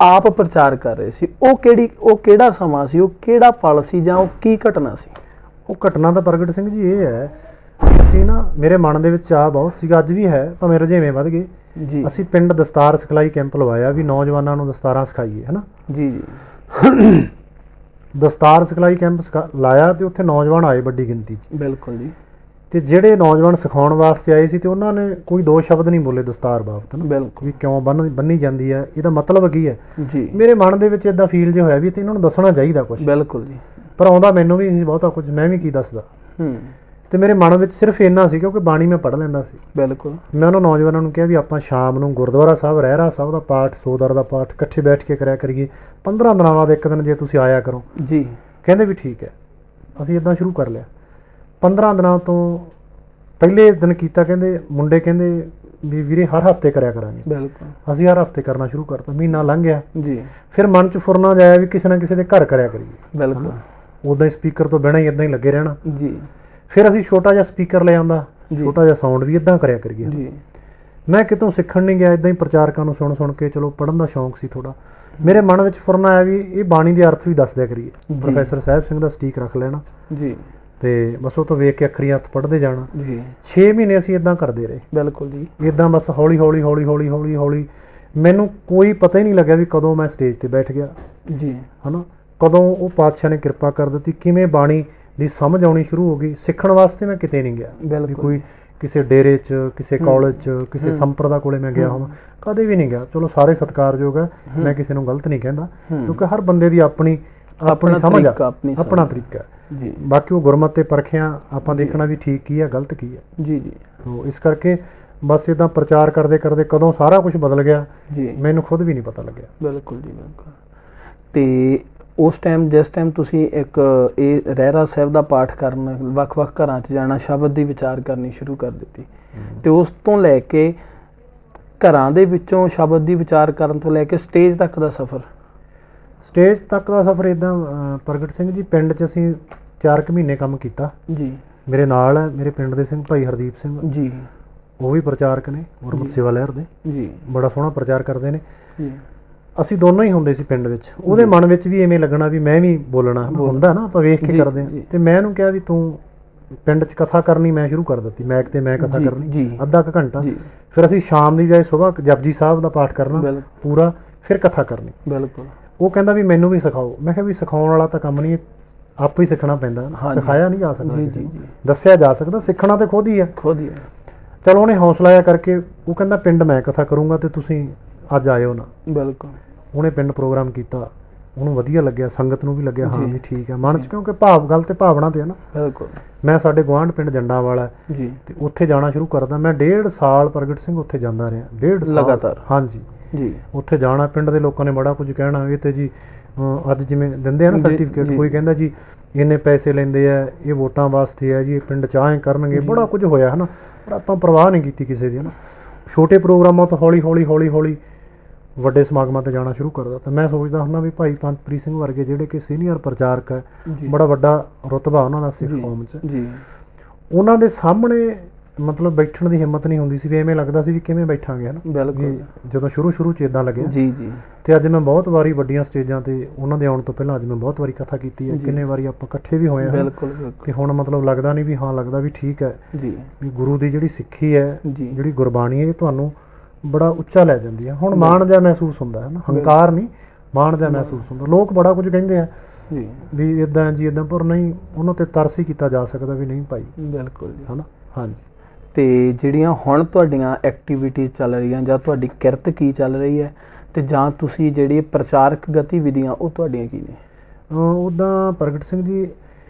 ਆਪ ਪ੍ਰਚਾਰ ਕਰ ਰਹੇ ਸੀ। ਉਹ ਕਿਹੜਾ ਸਮਾਂ ਸੀ, ਉਹ ਕਿਹੜਾ ਪਲ ਸੀ, ਜਾਂ ਉਹ ਕੀ ਘਟਨਾ ਸੀ? ਉਹ ਘਟਨਾ ਤਾਂ ਪ੍ਰਗਟ ਸਿੰਘ ਜੀ ਇਹ ਹੈ, ਅਸੀਂ ਨਾ, ਮੇਰੇ ਮਨ ਦੇ ਵਿੱਚ ਚਾਹ ਬਹੁਤ ਸੀਗਾ, ਅੱਜ ਵੀ ਹੈ, ਭਾਵੇਂ ਰੁਝੇਵੇਂ ਵੱਧ ਗਏ ਜੀ। ਅਸੀਂ ਪਿੰਡ ਦਸਤਾਰ ਸਿਖਲਾਈ ਕੈਂਪ ਲਵਾਇਆ ਵੀ ਨੌਜਵਾਨਾਂ ਨੂੰ ਦਸਤਾਰਾਂ ਸਿਖਾਈਏ ਹਨਾ ਜੀ ਜੀ। ਦਸਤਾਰ ਸਿਖਲਾਈ ਕੈਂਪ ਲਾਇਆ ਤੇ ਉੱਥੇ ਨੌਜਵਾਨ ਆਏ ਵੱਡੀ ਗਿਣਤੀ 'ਚ। ਬਿਲਕੁਲ ਜੀ। ਤੇ ਜਿਹੜੇ ਨੌਜਵਾਨ ਸਿਖਾਉਣ ਵਾਸਤੇ ਆਏ ਸੀ ਤੇ ਉਹਨਾਂ ਨੇ ਕੋਈ 2 ਸ਼ਬਦ ਨਹੀਂ ਬੋਲੇ ਦਸਤਾਰ ਬਾਬਤ ਨਾ, ਬਿਲਕੁਲ ਵੀ ਕਿਉਂ ਬੰਨੀ ਜਾਂਦੀ ਹੈ, ਇਹਦਾ ਮਤਲਬ ਕੀ ਹੈ ਜੀ। ਮੇਰੇ ਮਨ ਦੇ ਵਿੱਚ ਇਦਾਂ ਫੀਲ ਜਿਹਾ ਹੋਇਆ ਵੀ ਤੇ ਇਹਨਾਂ ਨੂੰ ਦੱਸਣਾ ਚਾਹੀਦਾ ਕੁਝ, ਬਿਲਕੁਲ ਜੀ। ਪਰ ਆਉਂਦਾ ਮੈਨੂੰ ਵੀ ਨਹੀਂ ਬਹੁਤਾ ਕੁਝ, ਮੈਂ ਵੀ ਕੀ ਦੱਸਦਾ। ਤੇ ਮੇਰੇ ਮਨ ਵਿੱਚ ਸਿਰਫ ਇੰਨਾ ਸੀ ਕਿਉਂਕਿ ਬਾਣੀ ਮੈਂ ਪੜ੍ਹ ਲੈਂਦਾ ਸੀ। ਬਿਲਕੁਲ। ਮੈਂ ਉਹਨਾਂ ਨੌਜਵਾਨਾਂ ਨੂੰ ਕਿਹਾ ਵੀ ਆਪਾਂ ਸ਼ਾਮ ਨੂੰ ਗੁਰਦੁਆਰਾ ਸਾਹਿਬ ਰਹਿਰਾਸ ਸਾਹਿਬ ਦਾ ਪਾਠ, ਸੋਦਰ ਦਾ ਪਾਠ ਇਕੱਠੇ ਬੈਠ ਕੇ ਕਰਿਆ ਕਰੀਏ, 15 ਦਿਨਾਂ ਬਾਅਦ ਇੱਕ ਦਿਨ ਜੇ ਤੁਸੀਂ ਆਇਆ ਕਰੋ ਜੀ। ਕਹਿੰਦੇ ਵੀ ਠੀਕ ਹੈ। ਅਸੀਂ ਇਦਾਂ ਸ਼ੁਰੂ ਕਰ ਲਿਆ। 15 ਦਿਨਾਂ ਤੋਂ ਪਹਿਲੇ ਦਿਨ ਕੀਤਾ, ਕਹਿੰਦੇ ਮੁੰਡੇ ਕਹਿੰਦੇ ਵੀ ਵੀਰੇ ਹਰ ਹਫਤੇ ਕਰਿਆ ਕਰਾਂਗੇ। ਬਿਲਕੁਲ। ਅਸੀਂ ਹਰ ਹਫਤੇ ਕਰਨਾ ਸ਼ੁਰੂ ਕਰਤਾ। ਮਹੀਨਾ ਲੰਘ ਗਿਆ ਜੀ। ਫਿਰ ਮਨ 'ਚ ਫੁਰਨਾ ਜਾਇਆ ਵੀ ਕਿਸੇ ਨਾ ਕਿਸੇ ਦੇ ਘਰ ਕਰਿਆ ਕਰੀਏ। ਬਿਲਕੁਲ। ਉੱਦਾਂ ਹੀ ਸਪੀਕਰ ਤੋਂ ਬਿਨਾਂ ਹੀ ਇਦਾਂ ਹੀ ਲੱਗੇ ਰਹਿਣਾ। ਜੀ। ਫਿਰ ਅਸੀਂ ਛੋਟਾ ਜਿਹਾ ਸਪੀਕਰ ਲੈ ਆਂਦਾ, ਜੀ। ਛੋਟਾ ਜਿਹਾ ਸਾਊਂਡ ਵੀ ਇਦਾਂ ਕਰਿਆ ਕਰੀਏ। ਜੀ। ਮੈਂ ਕਿਤੋਂ ਸਿੱਖਣ ਨਹੀਂ ਗਿਆ, ਇਦਾਂ ਹੀ ਪ੍ਰਚਾਰਕਾਂ ਨੂੰ ਸੁਣ ਕੇ ਚਲੋ ਪੜ੍ਹਨ ਦਾ ਸ਼ੌਂਕ ਸੀ ਥੋੜਾ। ਮੇਰੇ ਮਨ ਵਿੱਚ ਫੁਰਨਾ ਆਇਆ ਵੀ ਇਹ ਬਾਣੀ ਦੇ ਅਰਥ ਵੀ ਦੱਸ ਦਿਆ ਕਰੀਏ। ਪ੍ਰੋਫੈਸਰ ਸਾਹਿਬ ਸਿੰਘ ਦਾ ਸਟੀਕ ਰੱਖ ਲੈਣਾ ਜੀ ਤੇ ਬਸ ਉਹ ਤੋਂ ਵੇਖ ਕੇ ਅੱਖਰੀ ਅਰਥ ਪੜ੍ਹਦੇ ਜਾਣਾ ਜੀ। 6 ਮਹੀਨੇ ਅਸੀਂ ਇਦਾਂ ਕਰਦੇ ਰਹੇ। ਬਿਲਕੁਲ ਜੀ। ਇਦਾਂ ਬਸ ਹੌਲੀ ਹੌਲੀ ਮੈਨੂੰ ਕੋਈ ਪਤਾ ਹੀ ਨਹੀਂ ਲੱਗਿਆ ਵੀ ਕਦੋਂ ਮੈਂ ਸਟੇਜ ਤੇ ਬੈਠ ਗਿਆ ਜੀ, ਹਨਾ, ਕਦੋਂ ਉਹ ਪਾਤਸ਼ਾਹ ਨੇ ਕਿਰਪਾ ਕਰ ਦਿੱਤੀ, ਕਿਵੇਂ ਬਾਣੀ ਦੀ ਸਮਝ ਆਉਣੀ ਸ਼ੁਰੂ ਹੋ ਗਈ। ਸਿੱਖਣ ਵਾਸਤੇ ਮੈਂ ਕਿਤੇ ਨਹੀਂ ਗਿਆ ਵੀ ਕੋਈ ਕਿਸੇ ਡੇਰੇ 'ਚ, ਕਿਸੇ ਕਾਲਜ 'ਚ, ਕਿਸੇ ਸੰਪਰਦਾ ਕੋਲੇ ਮੈਂ ਗਿਆ ਹੋਵਾਂ, ਕਦੇ ਵੀ ਨਹੀਂ ਗਿਆ। ਚਲੋ ਸਾਰੇ ਸਤਿਕਾਰਯੋਗ ਹੈ, ਮੈਂ ਕਿਸੇ ਨੂੰ ਗਲਤ ਨਹੀਂ ਕਹਿੰਦਾ ਕਿਉਂਕਿ ਹਰ ਬੰਦੇ ਦੀ ਆਪਣੀ ਸਮਝ ਆ, ਆਪਣਾ ਤਰੀਕਾ ਜੀ। ਬਾਕੀ ਉਹ ਗੁਰਮਤਿ ਤੇ ਪਰਖਿਆ ਆਪਾਂ ਦੇਖਣਾ ਵੀ ਠੀਕ ਕੀ ਹੈ ਗਲਤ ਕੀ ਹੈ ਜੀ ਜੀ। ਤੋ ਇਸ ਕਰਕੇ ਬਸ ਇਦਾਂ ਪ੍ਰਚਾਰ ਕਰਦੇ ਕਦੋਂ ਸਾਰਾ ਕੁਝ ਬਦਲ ਗਿਆ ਜੀ, ਮੈਨੂੰ ਖੁਦ ਵੀ ਨਹੀਂ ਪਤਾ ਲੱਗਿਆ। ਬਿਲਕੁਲ ਜੀ, ਬਿਲਕੁਲ। ਤੇ ਉਸ ਟਾਈਮ ਜਿਸ ਟਾਈਮ ਤੁਸੀਂ ਇੱਕ ਇਹ ਰਹਿਰਾਸ ਸਾਹਿਬ ਦਾ ਪਾਠ ਕਰਨ, ਵੱਖ-ਵੱਖ ਘਰਾਂ 'ਚ ਜਾਣਾ, ਸ਼ਬਦ ਦੀ ਵਿਚਾਰ ਕਰਨੀ ਸ਼ੁਰੂ ਕਰ ਦਿੱਤੀ ਤੇ ਉਸ ਤੋਂ ਲੈ ਕੇ ਘਰਾਂ ਦੇ ਵਿੱਚੋਂ ਸ਼ਬਦ ਦੀ ਵਿਚਾਰ ਕਰਨ ਤੋਂ ਲੈ ਕੇ ਸਟੇਜ ਤੱਕ ਦਾ ਸਫ਼ਰ ਇਦਾਂ ਪ੍ਰਗਟ ਸਿੰਘ ਜੀ, ਪਿੰਡ 'ਚ ਅਸੀਂ 4 ਕੁ ਮਹੀਨੇ ਕੰਮ ਕੀਤਾ ਜੀ। ਮੇਰੇ ਨਾਲ ਹੈ ਮੇਰੇ ਪਿੰਡ ਦੇ ਸਿੰਘ ਭਾਈ ਹਰਦੀਪ ਸਿੰਘ ਜੀ, ਉਹ ਵੀ ਪ੍ਰਚਾਰਕ ਨੇ ਗੁਰਮਤਿ ਸੇਵਾ ਲਹਿਰ ਦੇ ਜੀ, ਬੜਾ ਸੋਹਣਾ ਪ੍ਰਚਾਰ ਕਰਦੇ ਨੇ ਜੀ। ਅਸੀਂ ਦੋਨੋਂ ਹੀ ਹੁੰਦੇ ਸੀ ਪਿੰਡ ਵਿੱਚ। ਉਹਦੇ ਮਨ ਵਿੱਚ ਵੀ ਐਵੇਂ ਲੱਗਣਾ ਵੀ ਮੈਂ ਵੀ ਬੋਲਣਾ ਹੁੰਦਾ ਨਾ, ਆਪਾਂ ਵੇਖ ਕੇ ਕਰਦੇ ਹਾਂ। ਤੇ ਮੈਂ ਉਹਨੂੰ ਕਿਹਾ ਵੀ ਤੂੰ ਪਿੰਡ 'ਚ ਕਥਾ ਕਰਨੀ ਮੈਂ ਸ਼ੁਰੂ ਕਰ ਦਿੱਤੀ, ਮੈਕ ਤੇ ਮੈਂ ਕਥਾ ਕਰਨੀ ਅੱਧਾ ਕੁ ਘੰਟਾ। ਫਿਰ ਅਸੀਂ ਸ਼ਾਮ ਦੀ ਜਾਏ ਸੁਬਾਹ ਜਪਜੀ ਸਾਹਿਬ ਦਾ ਪਾਠ ਕਰਨਾ ਪੂਰਾ, ਫਿਰ ਕਥਾ ਕਰਨੀ। ਬਿਲਕੁਲ। ਉਹ ਕਹਿੰਦਾ ਵੀ ਮੈਨੂੰ ਵੀ ਸਿਖਾਓ। ਮੈਂ ਕਿਹਾ ਵੀ ਸਿਖਾਉਣ ਵਾਲਾ ਤਾਂ ਕੰਮ ਨਹੀਂ, ਆਪੇ ਹੀ ਸਿੱਖਣਾ ਪੈਂਦਾ, ਸਿਖਾਇਆ ਨਹੀਂ ਜਾ ਸਕਦਾ, ਦੱਸਿਆ ਜਾ ਸਕਦਾ, ਸਿੱਖਣਾ ਤੇ ਖੁਦ ਹੀ ਹੈ। ਚਲੋ ਉਹਨੇ ਹੌਸਲਾ ਜਿਹਾ ਕਰਕੇ ਉਹ ਕਹਿੰਦਾ ਪਿੰਡ ਮੈਂ ਕਥਾ ਕਰੂੰਗਾ ਤੇ ਤੁਸੀਂ ਅੱਜ ਆਇਓ ਨਾ। ਬਿਲਕੁਲ। ਉਹਨੇ ਪਿੰਡ ਪ੍ਰੋਗਰਾਮ ਕੀਤਾ, ਉਹਨੂੰ ਵਧੀਆ ਲੱਗਿਆ, ਸੰਗਤ ਨੂੰ ਵੀ ਲੱਗਿਆ ਹਾਂ ਵੀ ਠੀਕ ਹੈ ਮਨ 'ਚ, ਕਿਉਂਕਿ ਗੱਲ ਤੇ ਭਾਵਨਾ ਤੇ ਹੈ ਨਾ। ਬਿਲਕੁਲ। ਮੈਂ ਸਾਡੇ ਗੁਆਂਢ ਪਿੰਡ ਜੰਡਾਂ ਵਾਲਾ ਜੀ ਤੇ ਉੱਥੇ ਜਾਣਾ ਸ਼ੁਰੂ ਕਰਦਾ। ਮੈਂ 1.5 ਸਾਲ ਪ੍ਰਗਟ ਸਿੰਘ ਉੱਥੇ ਜਾਂਦਾ ਰਿਹਾ, 1.5 ਸਾਲ ਲਗਾਤਾਰ। ਹਾਂਜੀ ਜੀ। ਉੱਥੇ ਜਾਣਾ, ਪਿੰਡ ਦੇ ਲੋਕਾਂ ਨੇ ਬੜਾ ਕੁਝ ਕਹਿਣਾ, ਇਹ ਤੇ ਜੀ ਅੱਜ ਜਿਵੇਂ ਦਿੰਦੇ ਆ ਨਾ ਸਰਟੀਫਿਕੇਟ, ਕੋਈ ਕਹਿੰਦਾ ਜੀ ਇੰਨੇ ਪੈਸੇ ਲੈਂਦੇ ਆ, ਇਹ ਵੋਟਾਂ ਵਾਸਤੇ ਆ ਜੀ, ਇਹ ਪਿੰਡ 'ਚ ਆਏਂ ਕਰਨਗੇ, ਬੜਾ ਕੁਝ ਹੋਇਆ ਹੈ ਨਾ, ਪਰ ਆਪਾਂ ਪਰਵਾਹ ਨਹੀਂ ਕੀਤੀ ਕਿਸੇ ਦੀ। ਹੈ ਨਾ, ਛੋਟੇ ਪ੍ਰੋਗਰਾਮਾਂ ਤੋਂ ਹੌਲੀ ਵੱਡੇ ਸਮਾਗਮਾਂ ਤੇ ਜਾਣਾ ਸ਼ੁਰੂ ਕਰਦਾ। ਤਾਂ ਮੈਂ ਸੋਚਦਾ ਹੁੰਦਾ ਵੀ ਭਾਈ ਪੰਤਪ੍ਰੀਤ ਸਿੰਘ ਵਰਗੇ ਜਿਹੜੇ ਕਿ ਸੀਨੀਅਰ ਪ੍ਰਚਾਰਕ ਹੈ, ਬੜਾ ਵੱਡਾ ਰੁਤਬਾ ਉਹਨਾਂ ਦਾ ਸਿੱਖ ਕੌਮ 'ਚ, ਉਹਨਾਂ ਦੇ ਸਾਹਮਣੇ ਮਤਲਬ ਬੈਠਣ ਦੀ ਹਿੰਮਤ ਨਹੀਂ ਹੁੰਦੀ ਸੀ ਵੀ ਐਵੇਂ ਲੱਗਦਾ ਸੀ ਵੀ ਕਿਵੇਂ ਬੈਠਾਂਗੇ। ਹੈ ਨਾ, ਬਿਲਕੁਲ। ਜਦੋਂ ਸ਼ੁਰੂ 'ਚ ਇਦਾਂ ਲੱਗਿਆ ਜੀ ਜੀ। ਤੇ ਅੱਜ ਮੈਂ ਬਹੁਤ ਵਾਰੀ ਵੱਡੀਆਂ ਸਟੇਜਾਂ ਤੇ ਉਹਨਾਂ ਦੇ ਆਉਣ ਤੋਂ ਪਹਿਲਾਂ ਅੱਜ ਮੈਂ ਬਹੁਤ ਵਾਰੀ ਕਥਾ ਕੀਤੀ ਹੈ, ਕਿੰਨੇ ਵਾਰੀ ਆਪਾਂ ਇਕੱਠੇ ਵੀ ਹੋਏ ਹਾਂ। ਬਿਲਕੁਲ। ਤੇ ਹੁਣ ਮਤਲਬ ਲੱਗਦਾ ਨਹੀਂ ਵੀ ਹਾਂ, ਲੱਗਦਾ ਵੀ ਠੀਕ ਹੈ ਜੀ, ਵੀ ਗੁਰੂ ਦੀ ਜਿਹੜੀ ਸਿੱਖੀ ਹੈ, ਜਿਹੜੀ ਗੁਰਬਾਣੀ ਹੈ, ਇਹ ਤੁਹਾਨੂੰ ਬੜਾ ਉੱਚਾ ਲੈ ਜਾਂਦੀ ਹੈ। ਹੁਣ ਮਾਣ ਜਿਹਾ ਮਹਿਸੂਸ ਹੁੰਦਾ ਹੈ ਨਾ, ਹੰਕਾਰ ਨਹੀਂ, ਮਾਣ ਜਿਹਾ ਮਹਿਸੂਸ ਹੁੰਦਾ। ਲੋਕ ਬੜਾ ਕੁਝ ਕਹਿੰਦੇ ਆ ਵੀ ਇਦਾਂ ਜੀ ਇਦਾਂ, ਪਰ ਨਹੀਂ, ਉਹਨਾਂ ਤੇ ਤਰਸ ਹੀ ਕੀਤਾ ਜਾ ਸਕਦਾ ਵੀ ਨਹੀਂ ਭਾਈ। ਬਿਲਕੁਲ ਜੀ। ਹੈ ਨਾ। ਹਾਂਜੀ। ਤੇ ਜਿਹੜੀਆਂ ਹੁਣ ਤੁਹਾਡੀਆਂ ਐਕਟੀਵਿਟੀਜ਼ ਚੱਲ ਰਹੀਆਂ ਜਾਂ ਤੁਹਾਡੀ ਕਿਰਤ ਕੀ ਚੱਲ ਰਹੀ ਹੈ, ਤੇ ਜਾਂ ਤੁਸੀਂ ਜਿਹੜੀ ਪ੍ਰਚਾਰਕ ਗਤੀਵਿਧੀਆਂ ਉਹ ਤੁਹਾਡੀਆਂ ਕੀ ਨੇ? ਉੱਦਾਂ ਪ੍ਰਗਟ ਸਿੰਘ ਜੀ,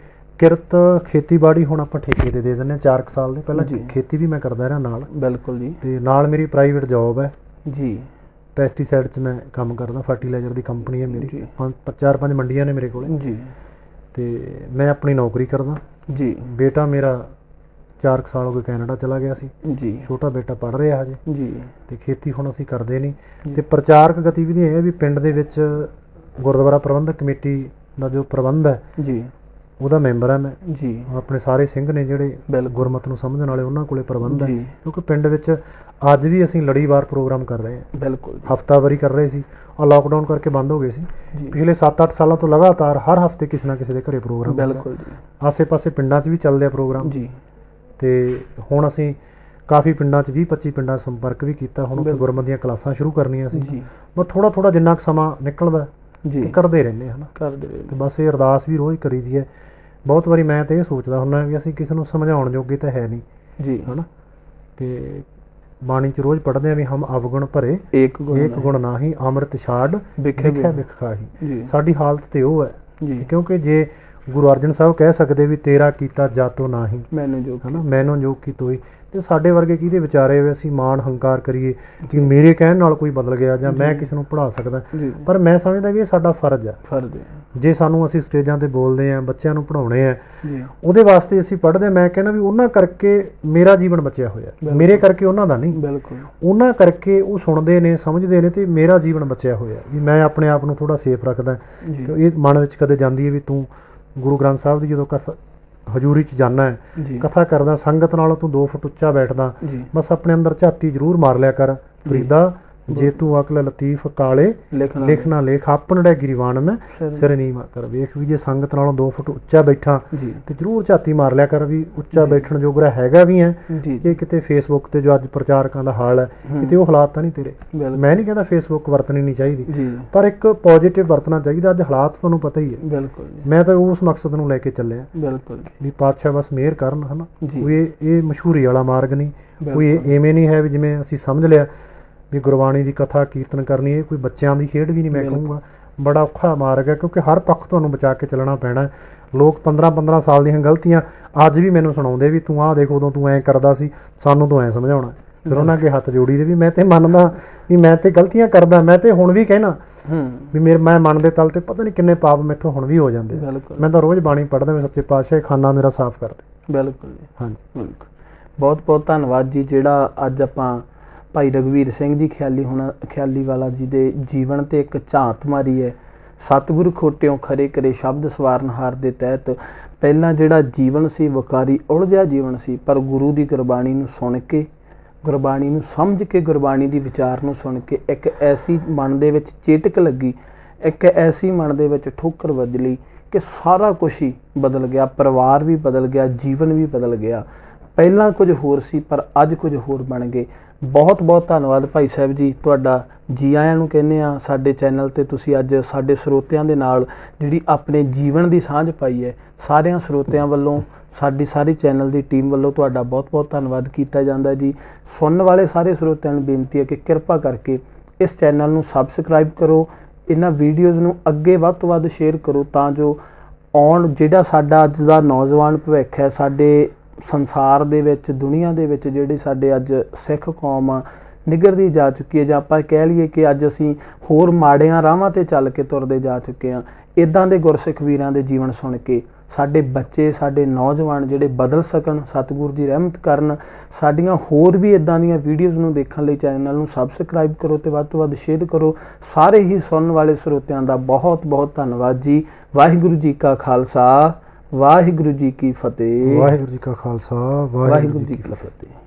ਕਿਰਤ ਖੇਤੀਬਾੜੀ ਹੁਣ ਆਪਾਂ ਠੇਕੇ ਤੇ ਦੇ ਦਿੰਦੇ ਹਾਂ 4 ਸਾਲ ਦੇ। ਪਹਿਲਾਂ ਖੇਤੀ ਵੀ ਮੈਂ ਕਰਦਾ ਰਿਹਾ ਨਾਲ। ਬਿਲਕੁਲ ਜੀ। ਤੇ ਨਾਲ ਮੇਰੀ ਪ੍ਰਾਈਵੇਟ ਜੌਬ ਹੈ ਜੀ, ਪੈਸਟੀਸਾਈਡ 'ਚ ਮੈਂ ਕੰਮ ਕਰਦਾ, ਫਰਟੀਲਾਈਜ਼ਰ ਦੀ ਕੰਪਨੀ ਹੈ ਮੇਰੀ, 4-5 ਮੰਡੀਆਂ ਨੇ ਮੇਰੇ ਕੋਲ ਜੀ। ਤੇ ਮੈਂ ਆਪਣੀ ਨੌਕਰੀ ਕਰਦਾ ਜੀ। ਬੇਟਾ ਮੇਰਾ 4 ਸਾਲ ਹੋ ਗਏ ਕੈਨੇਡਾ ਚਲਾ ਗਿਆ ਸੀ ਜੀ, ਛੋਟਾ ਬੇਟਾ ਪੜ੍ਹ ਰਿਹਾ ਹਜੇ ਜੀ। ਤੇ ਖੇਤੀ ਹੁਣ ਅਸੀਂ ਕਰਦੇ ਨਹੀਂ। ਤੇ ਪ੍ਰਚਾਰਕ ਗਤੀਵਿਧੀ ਇਹ ਹੈ ਵੀ ਪਿੰਡ ਦੇ ਵਿੱਚ ਗੁਰਦੁਆਰਾ ਪ੍ਰਬੰਧਕ ਕਮੇਟੀ ਦਾ ਜੋ ਪ੍ਰਬੰਧ ਹੈ ਜੀ, ਉਹਦਾ ਮੈਂਬਰ ਹਾਂ ਮੈਂ ਜੀ। ਆਪਣੇ ਸਾਰੇ ਸਿੰਘ ਨੇ ਜਿਹੜੇ ਗੁਰਮਤਿ ਨੂੰ ਸਮਝਣ ਵਾਲੇ, ਉਹਨਾਂ ਕੋਲੇ ਪ੍ਰਬੰਧ ਹੈ, ਕਿਉਂਕਿ ਪਿੰਡ ਵਿੱਚ ਅੱਜ ਵੀ ਅਸੀਂ ਲੜੀਵਾਰ ਪ੍ਰੋਗਰਾਮ ਕਰ ਰਹੇ ਹਾਂ। ਬਿਲਕੁਲ। ਹਫ਼ਤਾਵਾਰੀ ਕਰ ਰਹੇ ਸੀ, ਔਰ ਲਾਕਡਾਊਨ ਕਰਕੇ ਬੰਦ ਹੋ ਗਏ ਸੀ। ਪਿਛਲੇ 7-8 ਸਾਲਾਂ ਤੋਂ ਲਗਾਤਾਰ ਹਰ ਹਫ਼ਤੇ ਕਿਸੇ ਨਾ ਕਿਸੇ ਦੇ ਘਰੇ ਪ੍ਰੋਗਰਾਮ। ਬਿਲਕੁਲ ਜੀ। ਆਸੇ-ਪਾਸੇ ਪਿੰਡਾਂ 'ਚ ਵੀ ਚੱਲਦੇ ਆ ਪ੍ਰੋਗਰਾਮ ਜੀ। ਤੇ ਹੁਣ ਅਸੀਂ ਕਾਫੀ ਪਿੰਡਾਂ 'ਚ 20-25 ਪਿੰਡਾਂ ਸੰਪਰਕ ਵੀ ਕੀਤਾ। ਹੁਣ ਉੱਥੇ ਗੁਰਮਤਿ ਦੀਆਂ ਕਲਾਸਾਂ ਸ਼ੁਰੂ ਕਰਨੀਆਂ ਸੀ, ਬਸ ਥੋੜਾ ਜਿੰਨਾ ਕੁ ਸਮਾਂ ਨਿਕਲਦਾ ਜੀ ਕਰਦੇ ਰਹਿੰਦੇ ਹਨ, ਕਰਦੇ ਰਹਿੰਦੇ। ਤੇ ਬਸ ਇਹ ਅਰਦਾਸ ਵੀ ਰੋਜ਼ ਕਰੀਦੀ ਹੈ। ਬਹੁਤ ਵਾਰੀ ਮੈਂ ਤਾਂ ਇਹ ਸੋਚਦਾ ਹੁੰਦਾ ਵੀ ਅਸੀਂ ਕਿਸੇ ਨੂੰ ਸਮਝਾਉਣ ਜੋਗੇ ਤਾਂ ਹੈ ਨਹੀਂ ਜੀ, ਹੈ ਨਾ। ਤੇ ਬਾਣੀ 'ਚ ਰੋਜ਼ ਪੜ੍ਹਦੇ ਆ ਵੀ ਹਮ ਅਵਗੁਣ ਭਰੇ ਏਕ ਗੁਣ ਨਾਹੀ, ਅੰਮ੍ਰਿਤ ਛਾੜ ਵਿਖੇ ਵਿਖ ਖਾਹੀ। ਸਾਡੀ ਹਾਲਤ ਤੇ ਉਹ ਹੈ, ਕਿਉਂਕਿ ਜੇ ਗੁਰੂ ਅਰਜਨ ਸਾਹਿਬ ਕਹਿ ਸਕਦੇ ਵੀ ਤੇਰਾ ਕੀਤਾ ਜਾਤੋ ਨਾਹੀ, ਮੈਨੂੰ ਜੋ ਹਨਾ, ਮੈਨੂੰ ਜੋ ਕੀ ਤੋਈ। ਤੇ ਸਾਡੇ ਵਰਗੇ ਕਿਹਦੇ ਵਿਚਾਰੇ ਵੀ ਅਸੀਂ ਮਾਣ ਹੰਕਾਰ ਕਰੀਏ ਕਿ ਮੇਰੇ ਕਹਿਣ ਨਾਲ ਕੋਈ ਬਦਲ ਗਿਆ ਜਾਂ ਮੈਂ ਕਿਸੇ ਨੂੰ ਪੜ੍ਹਾ ਸਕਦਾ, ਜੀ ਪਰ ਮੈਂ ਸਮਝਦਾ ਵੀ ਇਹ ਸਾਡਾ ਫਰਜ਼ ਆ। ਫਰਜ਼ ਹੈ ਜੇ ਸਾਨੂੰ ਅਸੀਂ ਸਟੇਜਾਂ ਤੇ ਬੋਲਦੇ ਆ, ਬੱਚਿਆਂ ਨੂੰ ਪੜ੍ਹਾਉਣੇ ਆ, ਜੀ, ਉਹਦੇ ਵਾਸਤੇ ਅਸੀਂ ਪੜ੍ਹਦੇ। ਮੈਂ ਕਹਿੰਦਾ ਵੀ ਉਹਨਾਂ ਕਰਕੇ ਮੇਰਾ ਜੀਵਨ ਬਚਿਆ ਹੋਇਆ, ਮੇਰੇ ਕਰਕੇ ਉਹਨਾਂ ਦਾ ਨਹੀਂ। ਬਿਲਕੁਲ ਉਹਨਾਂ ਕਰਕੇ ਉਹ ਸੁਣਦੇ ਨੇ, ਸਮਝਦੇ ਨੇ, ਤੇ ਮੇਰਾ ਜੀਵਨ ਬਚਿਆ ਹੋਇਆ ਵੀ ਮੈਂ ਆਪਣੇ ਆਪ ਨੂੰ ਥੋੜਾ ਸੇਫ ਰੱਖਦਾ। ਜੀ ਇਹ ਮਨ ਵਿੱਚ ਕਦੇ ਜਾਂਦੀ ਹੈ ਵੀ ਤੂੰ ਗੁਰੂ ਗ੍ਰੰਥ ਸਾਹਿਬ ਦੀ ਜਦੋਂ ਕਥਾ ਹਜ਼ੂਰੀ 'ਚ ਜਾਣਾ ਹੈ, ਜੀ ਕਥਾ ਕਰਦਾ, ਸੰਗਤ ਨਾਲੋਂ ਤੂੰ 2 ਫੁੱਟ ਉੱਚਾ ਬੈਠਦਾ, ਜੀ ਬਸ ਆਪਣੇ ਅੰਦਰ ਝਾਤੀ ਜ਼ਰੂਰ ਮਾਰ ਲਿਆ ਕਰ। ਫਰੀਦਾ ਜੇ ਤੂੰ ਅਕਲ ਲਤੀਫ ਕਾਲੇ ਲਿਖਣਾ ਲਿਖਣਾ ਲੇਖ, ਆਪਣੜੇ ਗਿਰੀਵਾਨ ਮੈਂ ਸਿਰ- ਸਿਰ ਨੀਵਾਂ ਕਰ। ਵੇਖ ਵੀ ਜੇ ਸੰਗਤ ਨਾਲੋਂ 2 ਫੁੱਟ ਉੱਚਾ ਬੈਠਾ ਜੀ ਤੇ ਜ਼ਰੂਰ ਝਾਤੀ ਮਾਰ ਲਿਆ ਕਰ ਵੀ ਉੱਚਾ ਬੈਠਣ ਜੋਗਰਾ ਹੈਗਾ ਵੀ ਹੈ। ਜੀ ਕਿ ਕਿਤੇ ਫੇਸਬੁੱਕ ਤੇ ਜੋ ਅੱਜ ਪ੍ਰਚਾਰਕਾਂ ਦਾ ਹਾਲ ਹੈ, ਕਿਤੇ ਉਹ ਹਾਲਾਤ ਤਾਂ ਨਹੀਂ ਤੇਰੇ। ਬਿਲਕੁਲ ਮੈਂ ਨਹੀਂ ਕਹਿੰਦਾ ਫੇਸਬੁੱਕ ਵਰਤਣੀ ਨਹੀਂ ਚਾਹੀਦੀ, ਜੀ ਪਰ ਇੱਕ ਪੋਜ਼ਿਟਿਵ ਵਰਤਣਾ ਚਾਹੀਦਾ। ਅੱਜ ਹਾਲਾਤ ਤੁਹਾਨੂੰ ਪਤਾ ਹੀ ਹੈ। ਬਿਲਕੁਲ ਜੀ ਮੈਂ ਤਾਂ ਉਸ ਮਕਸਦ ਨੂੰ ਲੈ ਕੇ ਚੱਲਿਆ ਬਿਲਕੁਲ ਵੀ ਪਾਤਸ਼ਾਹ ਬਸ ਮਿਹਰ ਕਰਨ, ਹਨਾ। ਜੀ ਕੋਈ ਇਹ ਮਸ਼ਹੂਰੀ ਵਾਲਾ ਮਾਰਗ ਨਹੀਂ, ਬਿਲਕੁਲ। ਕੋਈ ਇਵੇਂ ਨਹੀਂ ਹੈ ਵੀ ਜਿਵੇਂ ਅਸੀਂ ਸਮਝ ਲਿਆ ਵੀ ਗੁਰਬਾਣੀ ਦੀ ਕਥਾ ਕੀਰਤਨ ਕਰਨੀ ਇਹ ਕੋਈ ਬੱਚਿਆਂ ਦੀ ਖੇਡ ਵੀ ਨਹੀਂ। ਮੈਂ ਬਿਲਕੁਲ। ਕਹੂੰਗਾ ਬੜਾ ਔਖਾ ਮਾਰਗ ਹੈ, ਕਿਉਂਕਿ ਹਰ ਪੱਖ ਤੁਹਾਨੂੰ ਬਚਾ ਕੇ ਚੱਲਣਾ ਪੈਣਾ ਹੈ। ਲੋਕ 15-15 ਸਾਲ ਦੀਆਂ ਗਲਤੀਆਂ ਅੱਜ ਵੀ ਮੈਨੂੰ ਸੁਣਾਉਂਦੇ ਵੀ ਤੂੰ ਆਹ ਦੇਖ ਉਦੋਂ ਤੂੰ ਐਂ ਕਰਦਾ ਸੀ, ਸਾਨੂੰ ਤੂੰ ਐਂ ਸਮਝਾਉਣਾ। ਫਿਰ ਉਹਨਾਂ ਅੱਗੇ ਹੱਥ ਜੋੜੀ ਦੇ ਵੀ ਮੈਂ ਤੇ ਮੰਨਦਾ ਵੀ ਮੈਂ ਤੇ ਗਲਤੀਆਂ ਕਰਦਾ, ਮੈਂ ਤੇ ਹੁਣ ਵੀ ਕਹਿਣਾ ਵੀ ਮੈਂ ਮਨ ਦੇ ਤਲ ਤੇ ਪਤਾ ਨਹੀਂ ਕਿੰਨੇ ਪਾਪ ਮੈਥੋਂ ਹੁਣ ਵੀ ਹੋ ਜਾਂਦੇ। ਬਿਲਕੁਲ ਮੈਂ ਤਾਂ ਰੋਜ਼ ਬਾਣੀ ਪੜ੍ਹਦਾ ਵੀ ਸੱਚੇ ਪਾਤਸ਼ਾਹ ਖਾਨਾ ਮੇਰਾ ਸਾਫ਼ ਕਰ ਦੇ। ਬਿਲਕੁਲ ਜੀ ਹਾਂਜੀ ਬਿਲਕੁਲ। ਬਹੁਤ ਬਹੁਤ ਧੰਨਵਾਦ ਜੀ। ਜਿਹੜਾ ਅੱਜ ਆਪਾਂ ਭਾਈ ਰਘਵੀਰ ਸਿੰਘ ਜੀ ਖਿਆਲੀ ਵਾਲਾ ਜੀ ਦੇ ਜੀਵਨ ਤੇ ਇੱਕ ਝਾਤ ਮਾਰੀ ਹੈ। ਸਤਿਗੁਰੂ ਖੋਟਿਓਂ ਖਰੇ ਕਰੇ ਸ਼ਬਦ ਸਵਾਰਨਹਾਰ ਦੇ ਤਹਿਤ ਪਹਿਲਾਂ ਜਿਹੜਾ ਜੀਵਨ ਸੀ ਵਕਾਰੀ ਉਲਝਿਆ ਜੀਵਨ ਸੀ, ਪਰ ਗੁਰੂ ਦੀ ਗੁਰਬਾਣੀ ਨੂੰ ਸੁਣ ਕੇ, ਗੁਰਬਾਣੀ ਨੂੰ ਸਮਝ ਕੇ, ਗੁਰਬਾਣੀ ਦੀ ਵਿਚਾਰ ਨੂੰ ਸੁਣ ਕੇ ਇੱਕ ਐਸੀ ਮਨ ਦੇ ਵਿੱਚ ਚੇਟਕ ਲੱਗੀ, ਇੱਕ ਐਸੀ ਮਨ ਦੇ ਵਿੱਚ ਠੋਕਰ ਵੱਜਲੀ ਕਿ ਸਾਰਾ ਕੁਝ ਹੀ ਬਦਲ ਗਿਆ। ਪਰਿਵਾਰ ਵੀ ਬਦਲ ਗਿਆ, ਜੀਵਨ ਵੀ ਬਦਲ ਗਿਆ। ਪਹਿਲਾਂ ਕੁਝ ਹੋਰ ਸੀ ਪਰ ਅੱਜ ਕੁਝ ਹੋਰ ਬਣ ਗਏ। ਬਹੁਤ ਬਹੁਤ ਧੰਨਵਾਦ ਭਾਈ ਸਾਹਿਬ ਜੀ ਤੁਹਾਡਾ। ਜੀ ਆਇਆਂ ਨੂੰ ਕਹਿੰਦੇ ਆ ਸਾਡੇ ਚੈਨਲ ਤੇ। ਤੁਸੀਂ ਅੱਜ ਸਾਡੇ ਸਰੋਤਿਆਂ ਦੇ ਨਾਲ ਜਿਹੜੀ ਆਪਣੇ ਜੀਵਨ ਦੀ ਸਾਂਝ ਪਾਈ ਹੈ, ਸਾਰਿਆਂ ਸਰੋਤਿਆਂ ਵੱਲੋਂ, ਸਾਡੀ ਸਾਰੀ ਚੈਨਲ ਦੀ ਟੀਮ ਵੱਲੋਂ ਤੁਹਾਡਾ ਬਹੁਤ ਬਹੁਤ ਧੰਨਵਾਦ ਕੀਤਾ ਜਾਂਦਾ ਜੀ। ਸੁਣਨ ਵਾਲੇ ਸਾਰੇ ਸਰੋਤਿਆਂ ਨੂੰ ਬੇਨਤੀ ਹੈ ਕਿ ਕਿਰਪਾ ਕਰਕੇ ਇਸ ਚੈਨਲ ਨੂੰ ਸਬਸਕ੍ਰਾਈਬ ਕਰੋ, ਇਹਨਾਂ ਵੀਡੀਓਜ਼ ਨੂੰ ਅੱਗੇ ਵੱਧ ਤੋਂ ਵੱਧ ਸ਼ੇਅਰ ਕਰੋ, ਤਾਂ ਜੋ ਜਿਹੜਾ ਸਾਡਾ ਅੱਜ ਦਾ ਨੌਜਵਾਨ ਭਵਿੱਖ ਹੈ, ਸਾਡੇ ਸੰਸਾਰ ਦੇ ਵਿੱਚ, ਦੁਨੀਆ ਦੇ ਵਿੱਚ ਜਿਹੜੀ ਸਾਡੇ ਅੱਜ ਸਿੱਖ ਕੌਮ ਆ ਨਿਗਰਦੀ ਜਾ ਚੁੱਕੀ ਹੈ, ਜਾਂ ਆਪਾਂ ਕਹਿ ਲਈਏ ਕਿ ਅੱਜ ਅਸੀਂ ਹੋਰ ਮਾੜਿਆਂ ਰਾਹਾਂ ਤੇ ਚੱਲ ਕੇ ਤੁਰਦੇ ਜਾ ਚੁੱਕੇ ਹਾਂ। ਇੱਦਾਂ ਦੇ ਗੁਰਸਿੱਖ ਵੀਰਾਂ ਦੇ ਜੀਵਨ ਸੁਣ ਕੇ ਸਾਡੇ ਬੱਚੇ, ਸਾਡੇ ਨੌਜਵਾਨ ਜਿਹੜੇ ਬਦਲ ਸਕਣ, ਸਤਿਗੁਰੂ ਦੀ ਰਹਿਮਤ ਕਰਨ। ਸਾਡੀਆਂ ਹੋਰ ਵੀ ਇੱਦਾਂ ਦੀਆਂ ਵੀਡੀਓਜ਼ ਨੂੰ ਦੇਖਣ ਲਈ ਚੈਨਲ ਨੂੰ ਸਬਸਕ੍ਰਾਈਬ ਕਰੋ ਤੇ ਵੱਧ ਤੋਂ ਵੱਧ ਸ਼ੇਅਰ ਕਰੋ। ਸਾਰੇ ਹੀ ਸੁਣਨ ਵਾਲੇ ਸਰੋਤਿਆਂ ਦਾ ਬਹੁਤ ਬਹੁਤ ਧੰਨਵਾਦ ਜੀ। ਵਾਹਿਗੁਰੂ ਜੀ ਕਾ ਖਾਲਸਾ, ਵਾਹਿਗੁਰੂ ਜੀ ਕੀ ਫਤਿਹ। ਵਾਹਿਗੁਰੂ ਜੀ ਕਾ ਖਾਲਸਾ, ਵਾਹਿਗੁਰੂ ਜੀ ਕੀ ਫਤਿਹ।